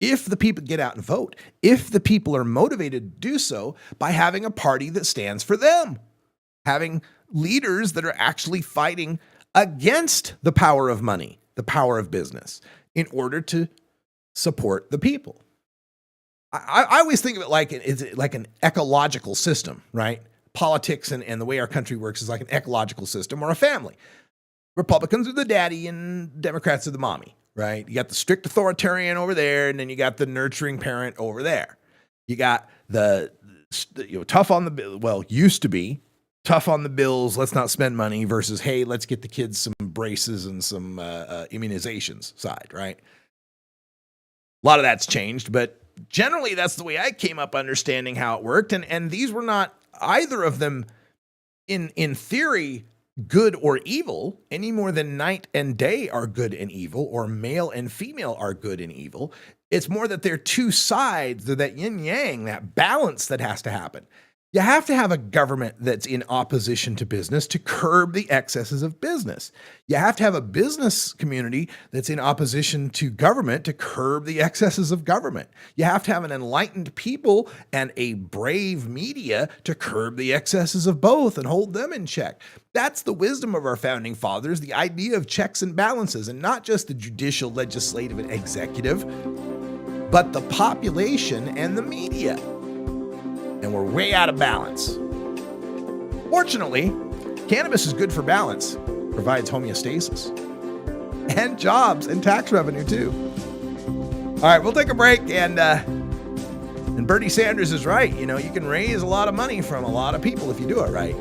If the people get out and vote, if the people are motivated to do so by having a party that stands for them, having leaders that are actually fighting against the power of money, the power of business, in order to support the people. I always think of it like an ecological system, right? Politics and the way our country works is like an ecological system or a family. Republicans are the daddy and Democrats are the mommy, right? You got the strict authoritarian over there, and then you got the nurturing parent over there. You got the tough on the used to be tough on the bills, let's not spend money, versus, hey, let's get the kids some braces and some immunizations side, right? A lot of that's changed, but generally that's the way I came up understanding how it worked. And these were not either of them in theory good or evil any more than night and day are good and evil, or male and female are good and evil. It's more that they're two sides, they're that yin yang, that balance that has to happen. You have to have a government that's in opposition to business to curb the excesses of business. You have to have a business community that's in opposition to government to curb the excesses of government. You have to have an enlightened people and a brave media to curb the excesses of both and hold them in check. That's the wisdom of our founding fathers, the idea of checks and balances, and not just the judicial, legislative, and executive, but the population and the media. And we're way out of balance. Fortunately, cannabis is good for balance, provides homeostasis, and jobs and tax revenue too. All right, we'll take a break, and Bernie Sanders is right. You can raise a lot of money from a lot of people if you do it right.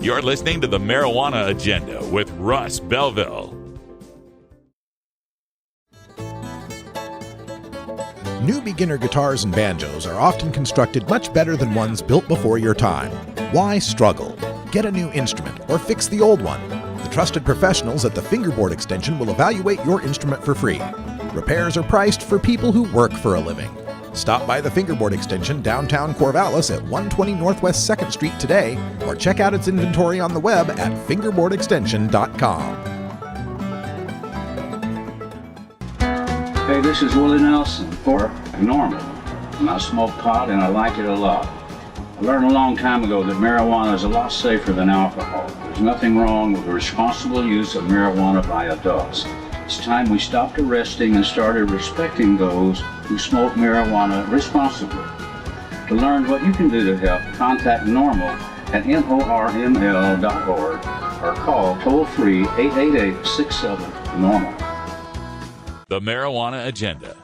You're listening to the Marijuana Agenda with Russ Belville. New beginner guitars and banjos are often constructed much better than ones built before your time. Why struggle? Get a new instrument or fix the old one. The trusted professionals at the Fingerboard Extension will evaluate your instrument for free. Repairs are priced for people who work for a living. Stop by the Fingerboard Extension downtown Corvallis at 120 Northwest 2nd Street today, or check out its inventory on the web at fingerboardextension.com. Hey, this is Willie Nelson for Normal. I smoke pot and I like it a lot. I learned a long time ago that marijuana is a lot safer than alcohol. There's nothing wrong with the responsible use of marijuana by adults. It's time we stopped arresting and started respecting those who smoke marijuana responsibly. To learn what you can do to help, contact NORML at NORML.org or call toll-free 888-67-NORMAL. The marijuana agenda,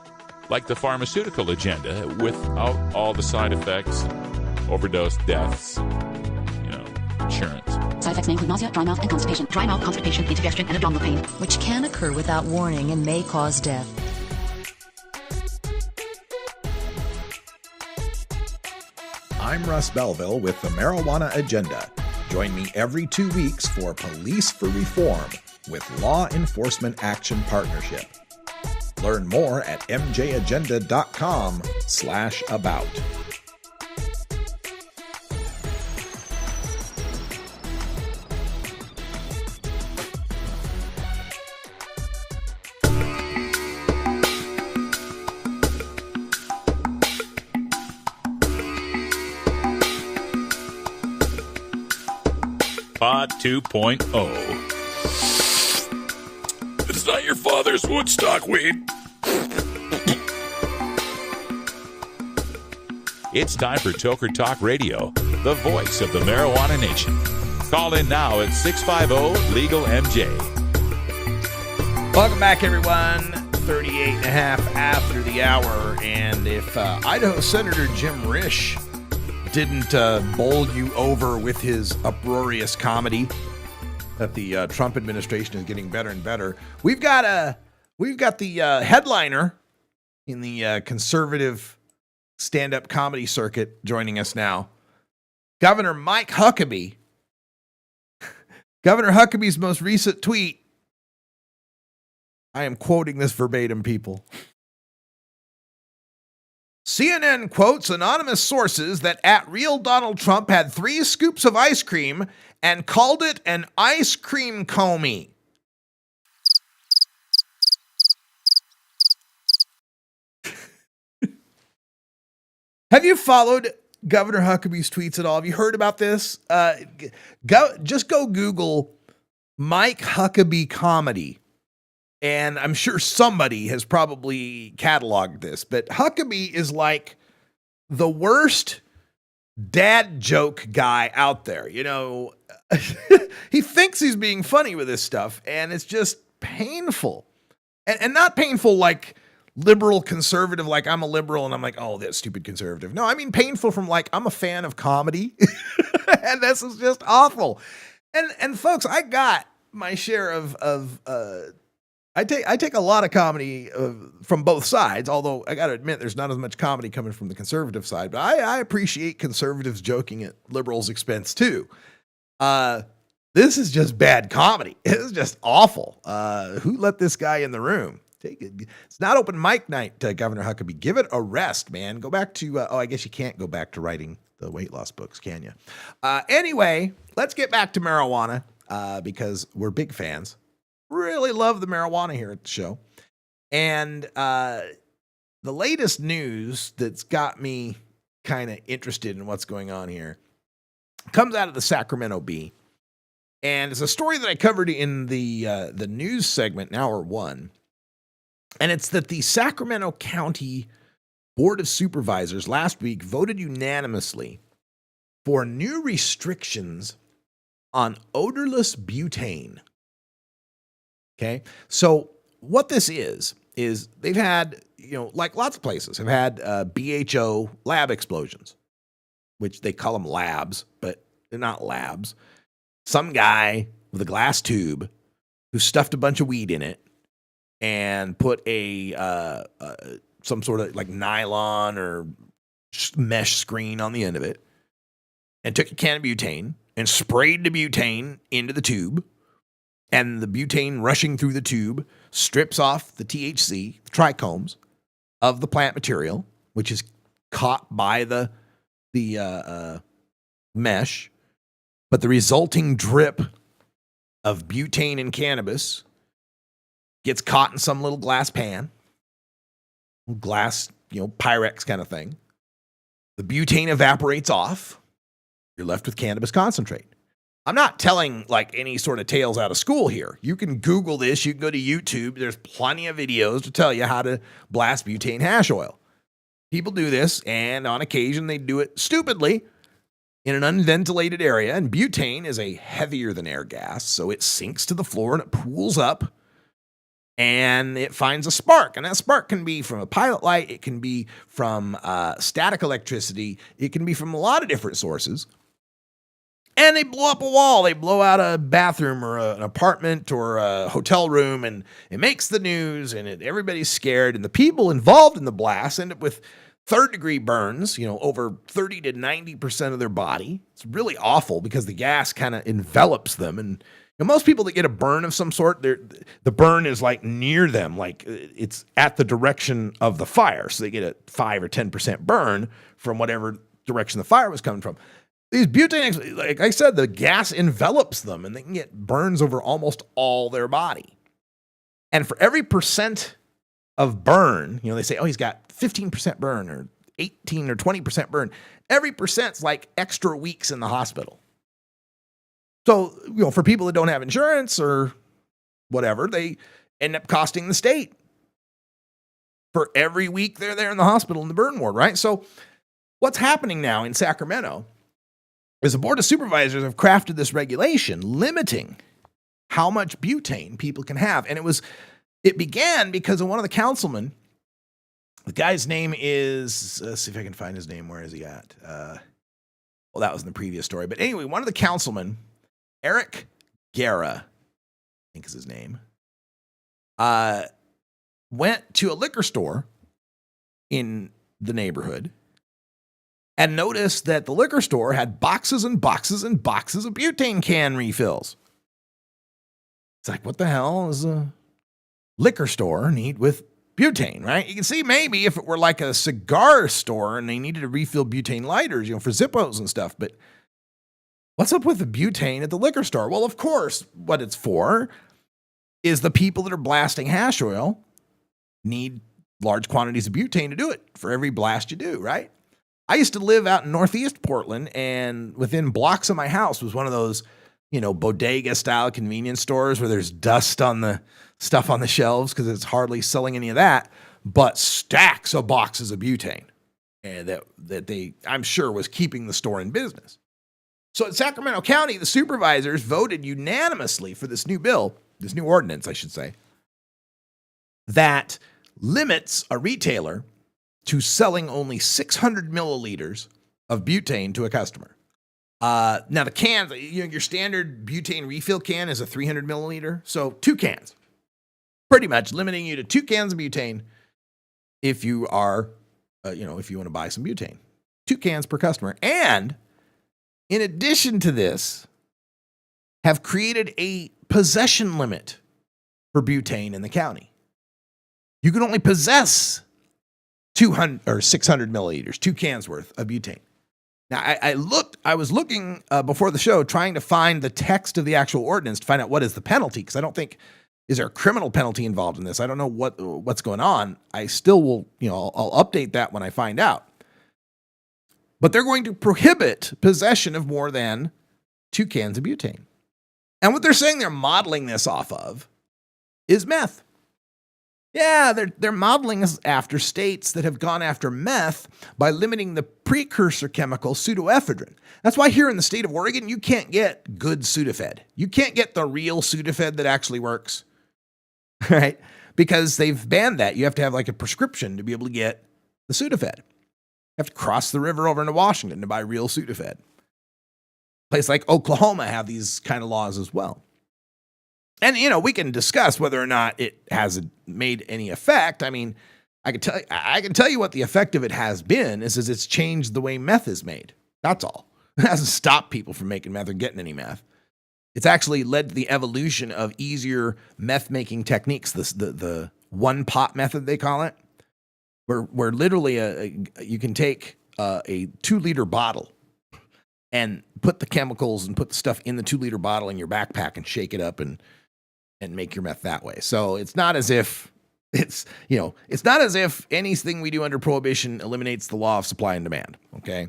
like the pharmaceutical agenda, without all the side effects, overdose deaths, insurance. Side effects may include nausea, dry mouth, and constipation. Dry mouth, constipation, indigestion, and abdominal pain, which can occur without warning and may cause death. I'm Russ Belville with the Marijuana Agenda. Join me every 2 weeks for Police for Reform with Law Enforcement Action Partnership. Learn more at mjagenda.com/about. Pod 2.0. It's not your father's Woodstock weed. It's time for Toker Talk Radio, the voice of the marijuana nation. Call in now at 650-LEGAL-MJ. Welcome back, everyone. 38 and a half after the hour. And if Idaho Senator Jim Risch didn't bowl you over with his uproarious comedy that the Trump administration is getting better and better, we've got the headliner in the conservative stand-up comedy circuit joining us now, Governor Mike Huckabee. Governor Huckabee's most recent tweet, I am quoting this verbatim, people. CNN quotes anonymous sources that @real Donald Trump had 3 scoops of ice cream and called it an ice cream comey. Have you followed Governor Huckabee's tweets at all? Have you heard about this? Just go Google Mike Huckabee comedy. And I'm sure somebody has probably cataloged this, but Huckabee is like the worst dad joke guy out there. You know, he thinks he's being funny with this stuff, and it's just painful. And not painful like liberal conservative, like I'm a liberal and I'm like, oh, that stupid conservative. No, I mean painful from like, I'm a fan of comedy, and this is just awful. And folks, I got my share of I take a lot of comedy from both sides, although I got to admit there's not as much comedy coming from the conservative side, but I appreciate conservatives joking at liberals' expense too. This is just bad comedy. It's just awful. Who let this guy in the room? It's not open mic night, Governor Huckabee. Give it a rest, man. Go back to, I guess you can't go back to writing the weight loss books, can you? Anyway, let's get back to marijuana because we're big fans. Really love the marijuana here at the show. And the latest news that's got me kind of interested in what's going on here comes out of the Sacramento Bee. And it's a story that I covered in the news segment in hour 1. And it's that the Sacramento County Board of Supervisors last week voted unanimously for new restrictions on odorless butane. Okay, so what this is they've had, like lots of places have had BHO lab explosions, which they call them labs, but they're not labs. Some guy with a glass tube who stuffed a bunch of weed in it and put a some sort of like nylon or mesh screen on the end of it and took a can of butane and sprayed the butane into the tube. And the butane rushing through the tube strips off the THC, the trichomes, of the plant material, which is caught by the mesh. But the resulting drip of butane and cannabis gets caught in some little glass pan, glass, Pyrex kind of thing. The butane evaporates off. You're left with cannabis concentrate. I'm not telling like any sort of tales out of school here. You can Google this. You can go to YouTube. There's plenty of videos to tell you how to blast butane hash oil. People do this, and on occasion they do it stupidly. in an unventilated area, and butane is a heavier than air gas, so it sinks to the floor and it pools up, and it finds a spark. And that spark can be from a pilot light, it can be from static electricity, it can be from a lot of different sources. And they blow up a wall, they blow out a bathroom or an apartment or a hotel room, and it makes the news, and everybody's scared, and the people involved in the blast end up with third-degree burns, over 30 to 90% of their body. It's really awful because the gas kind of envelops them. And most people that get a burn of some sort, the burn is like near them, like it's at the direction of the fire. So they get a 5 or 10% burn from whatever direction the fire was coming from. These butane, like I said, the gas envelops them, and they can get burns over almost all their body. And for every percent of burn, they say, oh, he's got 15% burn or 18 or 20% burn. Every percent's like extra weeks in the hospital. So, for people that don't have insurance or whatever, they end up costing the state for every week they're there in the hospital in the burn ward, right? So what's happening now in Sacramento is the Board of Supervisors have crafted this regulation limiting how much butane people can have. And it began because of one of the councilmen. The guy's name is, let's see if I can find his name. Where is he at? Well, that was in the previous story. But anyway, one of the councilmen, Eric Guerra, I think is his name, went to a liquor store in the neighborhood and noticed that the liquor store had boxes and boxes and boxes of butane can refills. It's like, what the hell does a liquor store need with butane, right? You can see maybe if it were like a cigar store and they needed to refill butane lighters, for Zippos and stuff, but what's up with the butane at the liquor store? Well, of course, what it's for is the people that are blasting hash oil need large quantities of butane to do it for every blast you do, right? I used to live out in Northeast Portland, and within blocks of my house was one of those, bodega-style convenience stores where there's dust on the stuff on the shelves because it's hardly selling any of that, but stacks of boxes of butane and that they, I'm sure, was keeping the store in business. So in Sacramento County, the supervisors voted unanimously for this new bill, this new ordinance, I should say, that limits a retailer to selling only 600 milliliters of butane to a customer. Now the cans, your standard butane refill can is a 300 milliliter. So 2 cans, pretty much limiting you to 2 cans of butane. If you are, if you want to buy some butane, 2 cans per customer. And in addition to this, have created a possession limit for butane in the county. You can only possess 200 or 600 milliliters, 2 cans worth of butane. Now, I was looking before the show, trying to find the text of the actual ordinance to find out what is the penalty, because I don't think, is there a criminal penalty involved in this? I don't know what's going on. I still will, I'll update that when I find out. But they're going to prohibit possession of more than 2 cans of butane. And what they're saying they're modeling this off of is meth. Yeah, they're modeling us after states that have gone after meth by limiting the precursor chemical pseudoephedrine. That's why here in the state of Oregon, you can't get good Sudafed. You can't get the real Sudafed that actually works, right? Because they've banned that. You have to have like a prescription to be able to get the Sudafed. You have to cross the river over into Washington to buy real Sudafed. Places like Oklahoma have these kind of laws as well. And, we can discuss whether or not it has made any effect. I mean, I can tell you what the effect of it has been is it's changed the way meth is made. That's all. It hasn't stopped people from making meth or getting any meth. It's actually led to the evolution of easier meth-making techniques, the one-pot method, they call it, where literally you can take a 2-liter bottle and put the chemicals and put the stuff in the 2-liter bottle in your backpack and shake it up and make your meth that way. So it's not as if it's not as if anything we do under prohibition eliminates the law of supply and demand. Okay.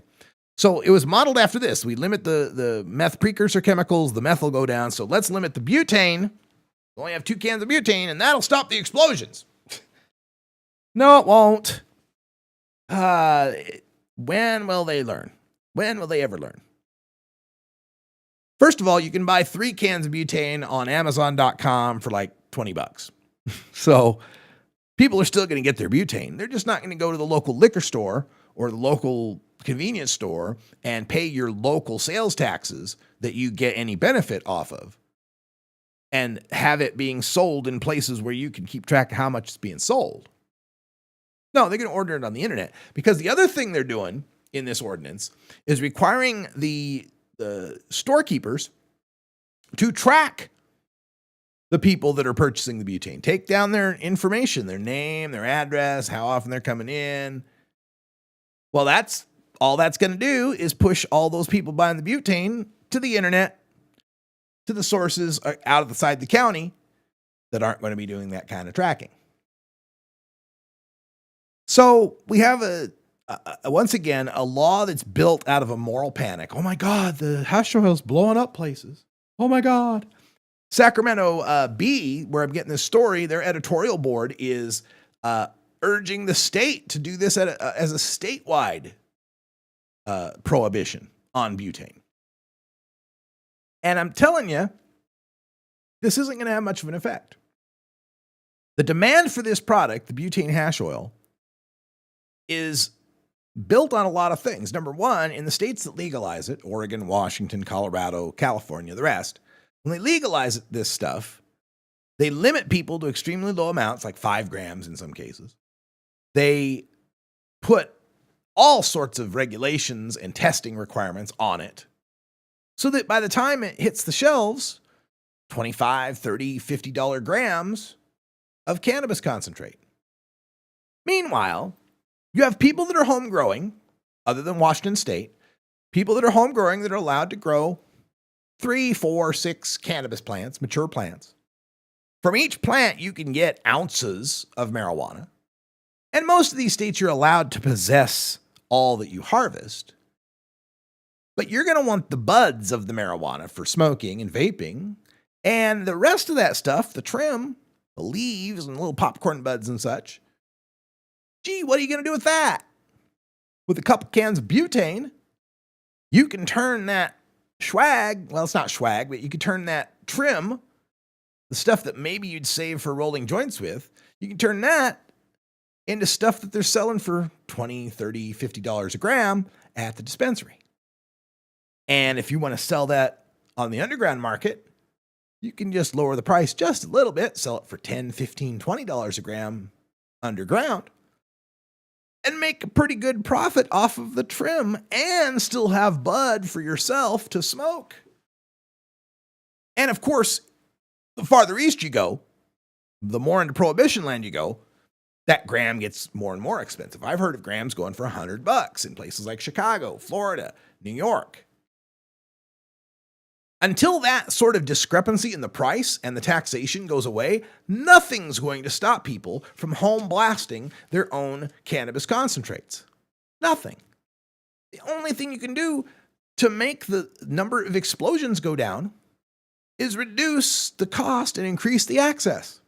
So it was modeled after this. We limit the meth precursor chemicals, the meth will go down. So let's limit the butane. We only have 2 cans of butane and that'll stop the explosions. No, it won't. When will they learn? When will they ever learn? First of all, you can buy 3 cans of butane on Amazon.com for like $20. So people are still going to get their butane. They're just not going to go to the local liquor store or the local convenience store and pay your local sales taxes that you get any benefit off of and have it being sold in places where you can keep track of how much it's being sold. No, they're going to order it on the internet, because the other thing they're doing in this ordinance is requiring the storekeepers to track the people that are purchasing the butane. Take down their information, their name, their address, how often they're coming in. Well, that's all that's going to do is push all those people buying the butane to the internet, to the sources outside the county that aren't going to be doing that kind of tracking. So we have once again, a law that's built out of a moral panic. Oh my God, the hash oil's blowing up places. Oh my God. Sacramento Bee, where I'm getting this story, their editorial board is urging the state to do this as a statewide prohibition on butane. And I'm telling you, this isn't going to have much of an effect. The demand for this product, the butane hash oil, is built on a lot of things. Number one, in the states that legalize it, Oregon, Washington, Colorado, California, the rest, when they legalize this stuff, they limit people to extremely low amounts, like 5 grams in some cases. They put all sorts of regulations and testing requirements on it so that by the time it hits the shelves, $25, $30, $50 grams of cannabis concentrate. Meanwhile, you have people that are home growing, other than Washington State, people that are home growing that are allowed to grow 3, 4, 6 cannabis plants, mature plants. From each plant, you can get ounces of marijuana. And most of these states, you're allowed to possess all that you harvest. But you're going to want the buds of the marijuana for smoking and vaping. And the rest of that stuff, the trim, the leaves and little popcorn buds and such. Gee, what are you going to do with that? With a couple cans of butane, you can turn that swag, well, it's not swag, but you can turn that trim, the stuff that maybe you'd save for rolling joints with, you can turn that into stuff that they're selling for $20, $30, $50 a gram at the dispensary. And if you want to sell that on the underground market, you can just lower the price just a little bit, sell it for $10, $15, $20 a gram underground, and make a pretty good profit off of the trim and still have bud for yourself to smoke. And of course, the farther east you go, the more into prohibition land you go, that gram gets more and more expensive. I've heard of grams going for $100 in places like Chicago, Florida, New York. Until that sort of discrepancy in the price and the taxation goes away, nothing's going to stop people from home blasting their own cannabis concentrates. Nothing. The only thing you can do to make the number of explosions go down is reduce the cost and increase the access.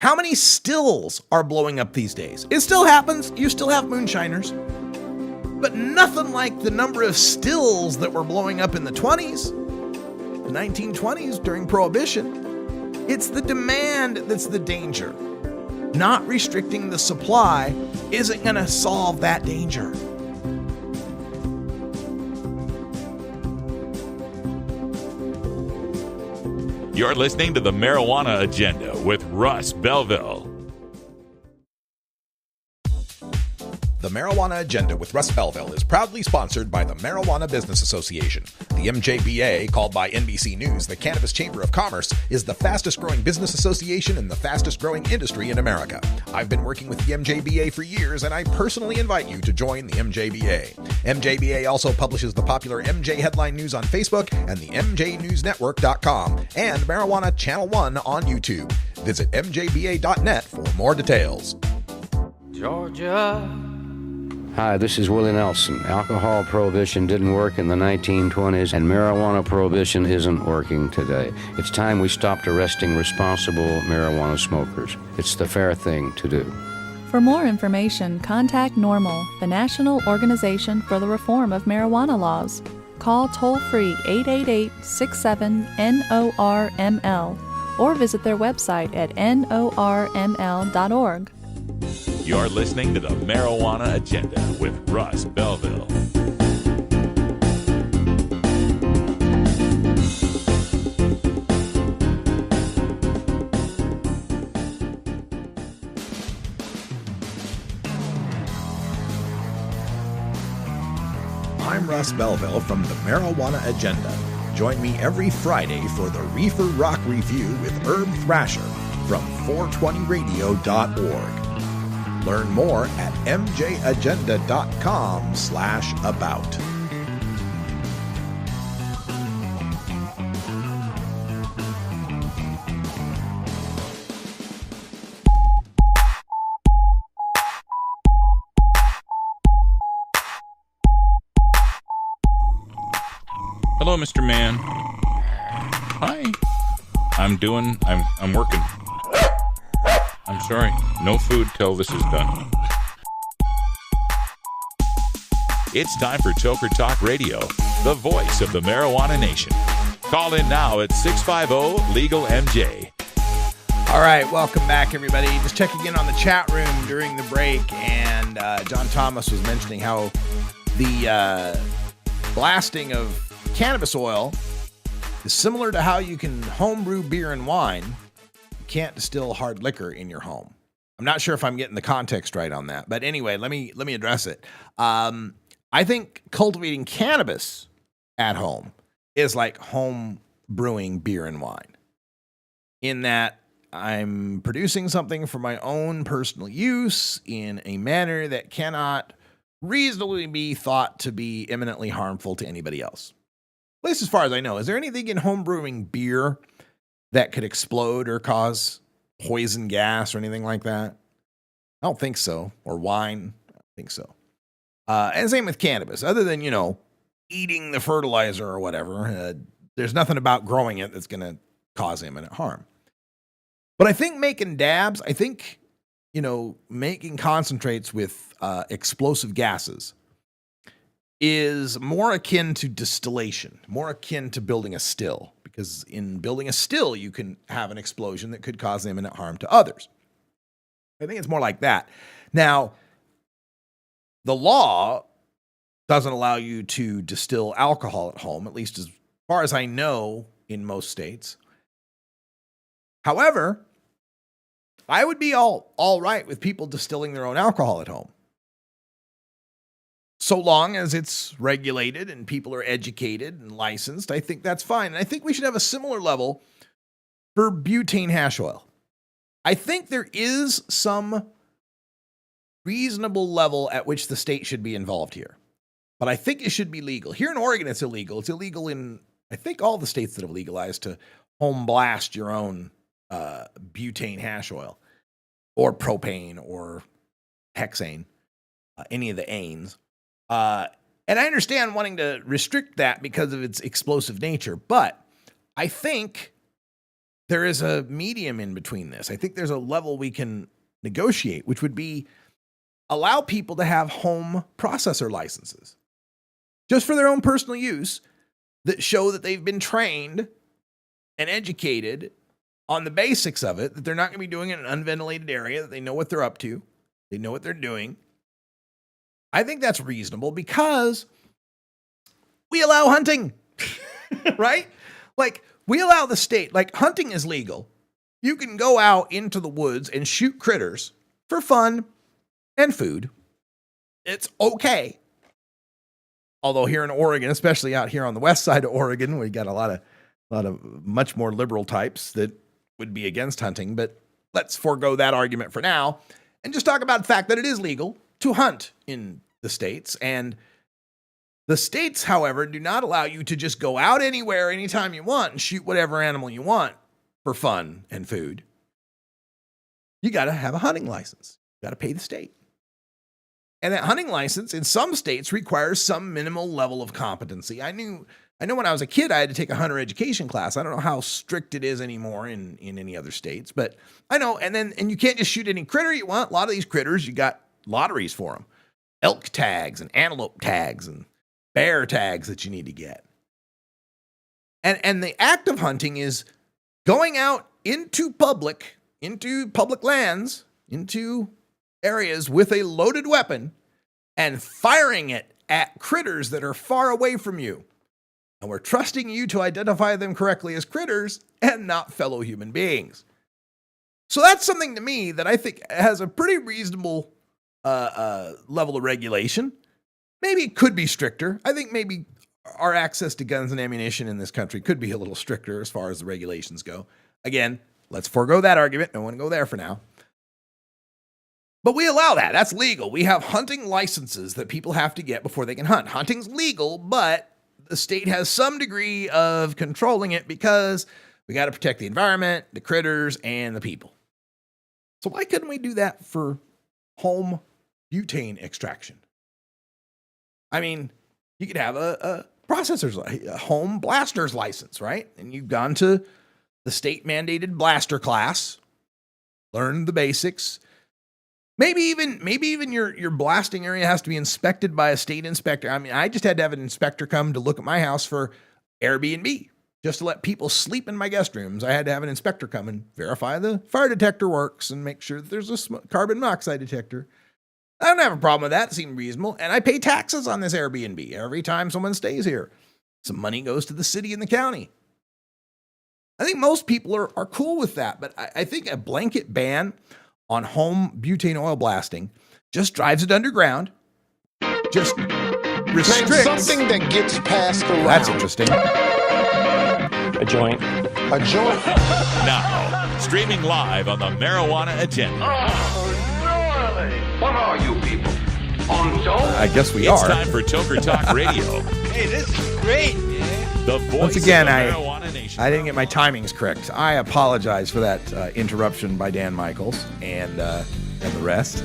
How many stills are blowing up these days? It still happens. You still have moonshiners. But nothing like the number of stills that were blowing up in the 20s. The 1920s during Prohibition. It's the demand that's the danger. Not restricting the supply isn't going to solve that danger. You're listening to the Marijuana Agenda with Russ Belville. The Marijuana Agenda with Russ Belville is proudly sponsored by the Marijuana Business Association. The MJBA, called by NBC News the Cannabis Chamber of Commerce, is the fastest growing business association and the fastest growing industry in America. I've been working with the MJBA for years, and I personally invite you to join the MJBA. MJBA also publishes the popular MJ Headline News on Facebook and the MJNewsNetwork.com and Marijuana Channel 1 on YouTube. Visit MJBA.net for more details. Georgia. Hi, this is Willie Nelson. Alcohol prohibition didn't work in the 1920s, and marijuana prohibition isn't working today. It's time we stopped arresting responsible marijuana smokers. It's the fair thing to do. For more information, contact NORML, the National Organization for the Reform of Marijuana Laws. Call toll-free 888-67-NORML or visit their website at norml.org. You're listening to the Marijuana Agenda with Russ Belville. I'm Russ Belville from the Marijuana Agenda. Join me every Friday for the Reefer Rock Review with Herb Thrasher from 420radio.org. Learn more at mjagenda.com/about. Hello, Mr. Man. Hi. I'm working. I'm sorry. No food till this is done. It's time for Toker Talk Radio, the voice of the marijuana nation. Call in now at 650-LEGAL-MJ. All right, welcome back, everybody. Just checking in on the chat room during the break, and John Thomas was mentioning how the blasting of cannabis oil is similar to how you can homebrew beer and wine. You can't distill hard liquor in your home. I'm not sure if I'm getting the context right on that, but anyway, let me address it. I think cultivating cannabis at home is like home brewing beer and wine, in that I'm producing something for my own personal use in a manner that cannot reasonably be thought to be imminently harmful to anybody else. At least as far as I know. Is there anything in home brewing beer that could explode or cause poison gas or anything like that? I don't think so. Or wine? I don't think so. And same with cannabis. Other than, eating the fertilizer or whatever, there's nothing about growing it that's going to cause imminent harm. But I think making dabs, making concentrates with explosive gases is more akin to distillation, more akin to building a still, because in building a still, you can have an explosion that could cause imminent harm to others. I think it's more like that. Now, the law doesn't allow you to distill alcohol at home, at least as far as I know in most states. However, I would be all right with people distilling their own alcohol at home, so long as it's regulated and people are educated and licensed. I think that's fine. And I think we should have a similar level for butane hash oil. I think there is some reasonable level at which the state should be involved here, but I think it should be legal. Here in Oregon, it's illegal. It's illegal in, I think, all the states that have legalized to home blast your own butane hash oil or propane or hexane, any of the anes. And I understand wanting to restrict that because of its explosive nature, but I think there is a medium in between this. I think there's a level we can negotiate, which would be allow people to have home processor licenses just for their own personal use that show that they've been trained and educated on the basics of it, that they're not going to be doing it in an unventilated area, that they know what they're up to, they know what they're doing. I think that's reasonable because we allow hunting, right? Like, we allow the state, like, hunting is legal. You can go out into the woods and shoot critters for fun and food. It's okay. Although here in Oregon, especially out here on the west side of Oregon, we got a lot of much more liberal types that would be against hunting, but let's forego that argument for now and just talk about the fact that it is legal to hunt in the states. And the states, however, do not allow you to just go out anywhere, anytime you want and shoot whatever animal you want for fun and food. You got to have a hunting license. You got to pay the state. And that hunting license in some states requires some minimal level of competency. I know when I was a kid, I had to take a hunter education class. I don't know how strict it is anymore in any other states, but I know. And you can't just shoot any critter you want. A lot of these critters, you got lotteries for them. Elk tags and antelope tags and bear tags that you need to get. And the act of hunting is going out into public lands, into areas with a loaded weapon and firing it at critters that are far away from you. And we're trusting you to identify them correctly as critters and not fellow human beings. So that's something to me that I think has a pretty reasonable level of regulation. Maybe it could be stricter. I think maybe our access to guns and ammunition in this country could be a little stricter as far as the regulations go. Again, let's forego that argument. Don't want to go there for now. But we allow that. That's legal. We have hunting licenses that people have to get before they can hunt. Hunting's legal, but the state has some degree of controlling it because we got to protect the environment, the critters, and the people. So why couldn't we do that for home butane extraction? I mean, you could have a home blaster's license, right? And you've gone to the state mandated blaster class, learned the basics. Maybe even your blasting area has to be inspected by a state inspector. I mean, I just had to have an inspector come to look at my house for Airbnb, just to let people sleep in my guest rooms. I had to have an inspector come and verify the fire detector works and make sure that there's a carbon monoxide detector. I don't have a problem with that. It seemed reasonable. And I pay taxes on this Airbnb every time someone stays here. Some money goes to the city and the county. I think most people are cool with that, but I think a blanket ban on home butane oil blasting just drives it underground, just restricts. Something that gets passed around. That's interesting. A joint. A joint. Now, streaming live on the Marijuana Agenda. What are you people? On dope? I guess we it's are. It's time for Toker Talk Radio. Hey, this is great, man. The voice Once again, of the Marijuana Nation. I didn't get my timings correct. I apologize for that interruption by Dan Michaels and the rest.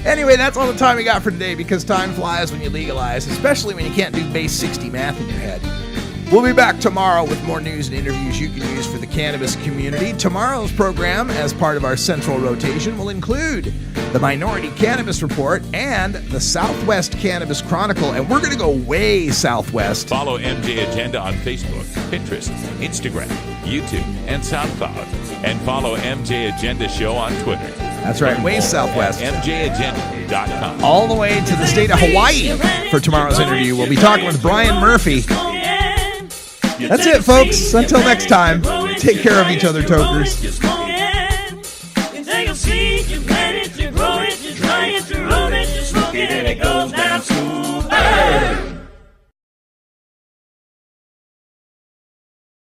Anyway, that's all the time we got for today because time flies when you legalize, especially when you can't do base 60 math in your head. We'll be back tomorrow with more news and interviews you can use for the cannabis community. Tomorrow's program, as part of our central rotation, will include the Minority Cannabis Report and the Southwest Cannabis Chronicle. And we're going to go way southwest. Follow MJ Agenda on Facebook, Pinterest, Instagram, YouTube, and SoundCloud. And follow MJ Agenda Show on Twitter. That's right, way southwest. MJAgenda.com. All the way to the state of Hawaii for tomorrow's interview. We'll be talking with Brian Murphy. That's it, folks. Until next time, take care of each other, tokers.